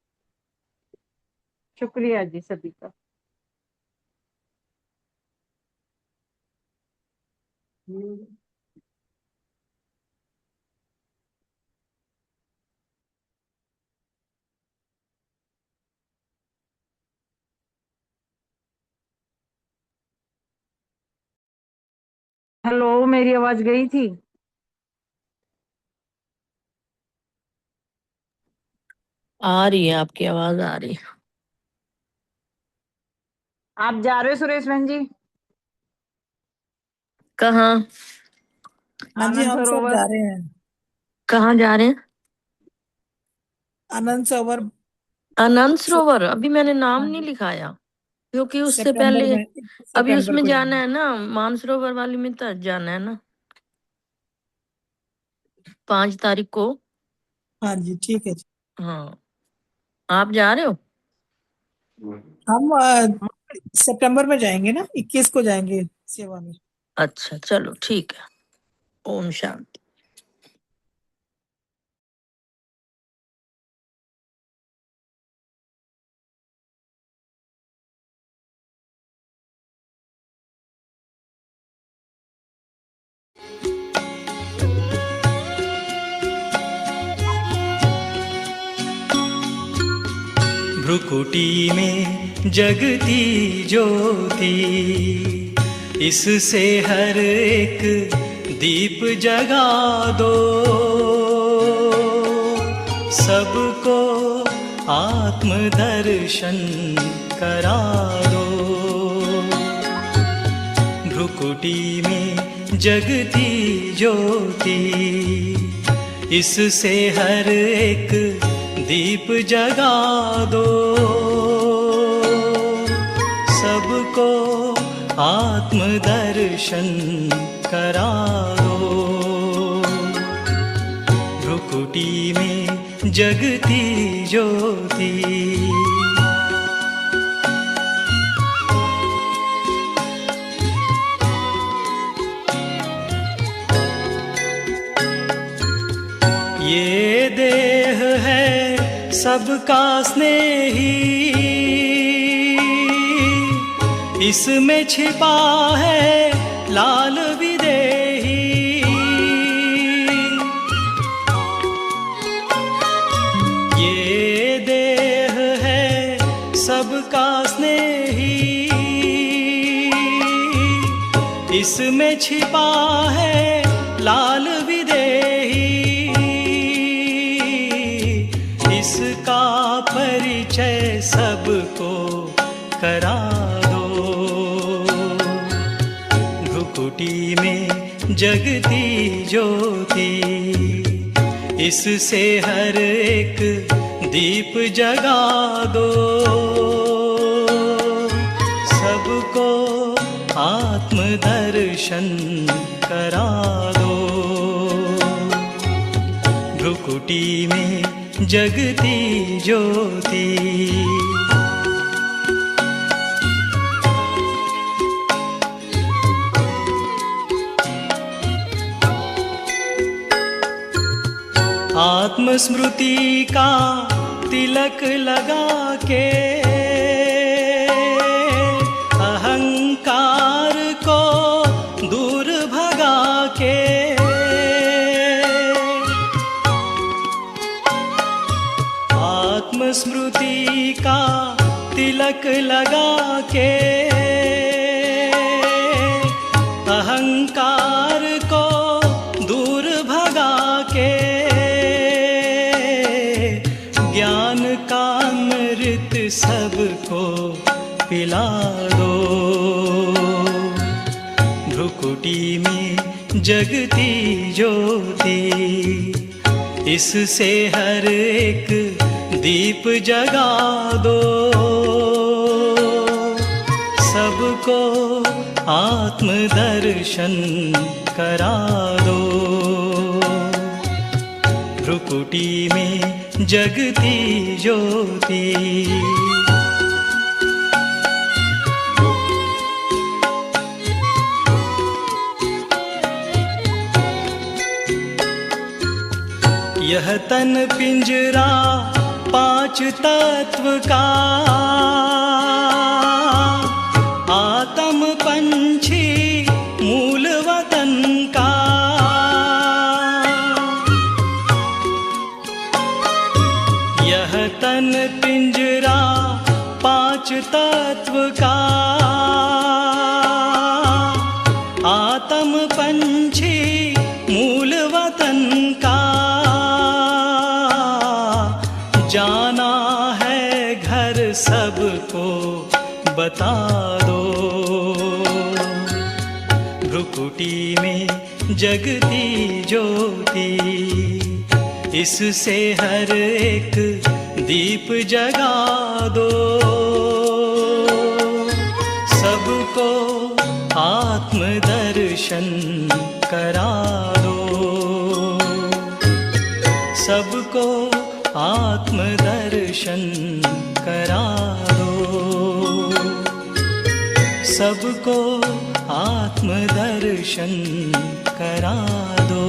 शुक्रिया जी सभी का। हेलो, मेरी आवाज गई थी? आ रही है, आपकी आवाज आ रही है। आप जा रहे हो सुरेश बहन जी हाँ कहाँ? जी, आनंद हम सब सरोवर? जा रहे हैं कहाँ जा रहे हैं? आनंद सरोवर। आनंद से- सरोवर अभी मैंने नाम हाँ नहीं जी, लिखाया, क्योंकि उससे सितंबर पहले में, अभी सितंबर उसमें को जाना जाएंगे। है ना, मानसरोवर वाली में तो जाना है ना 5 तारीख को। हाँ जी, ठीक है जी। हाँ, आप जा रहे हो? हम सितंबर में जाएंगे ना, 21 को जाएंगे सेवा में। अच्छा, चलो ठीक है। ओम शांति। भ्रुकुटी में जगती ज्योति, इससे हर एक दीप जगा दो, सबको आत्मदर्शन करा दो। भ्रुकुटी में जगती ज्योति, इससे हर एक दीप जगा दो, सबको आत्मदर्शन करा दो। भ्रुकुटी में जगती ज्योति। ये देह है सबका स्नेही, इसमें छिपा है लाल विदेही। ये देह है सबका स्नेही, इसमें छिपा है लाल विदेही। इसका परिचय सबको करा दो, भ्रुकुटी में जगती ज्योति, इससे हर एक दीप जगा दो, सबको आत्मदर्शन करा दो। भ्रुकुटी में जगती ज्योति। आत्मस्मृति का तिलक लगा के, अहंकार को दूर भगा के, आत्मस्मृति का तिलक लगा के, अहंकार को दूर भगा के, ज्ञान का अमृत सबको पिला दो। भ्रुकुटी में जगती ज्योति, इससे हर एक दीप जगा दो, सबको आत्मदर्शन करा दो। भ्रुकुटी में जगती ज्योति। यह तन पिंजरा पांच तत्व का, आत्म पंछी मूल वतन का। यह तन पिंजरा पांच तत्व का, आत्म पंछी मूल वतन का। जाना है घर सबको बता दो, भ्रुकुटी में जगती ज्योति, इससे हर एक दीप जगा दो, सबको आत्मदर्शन करा दो, सबको आत्मदर्शन करा दो, सबको आत्मदर्शन करा दो।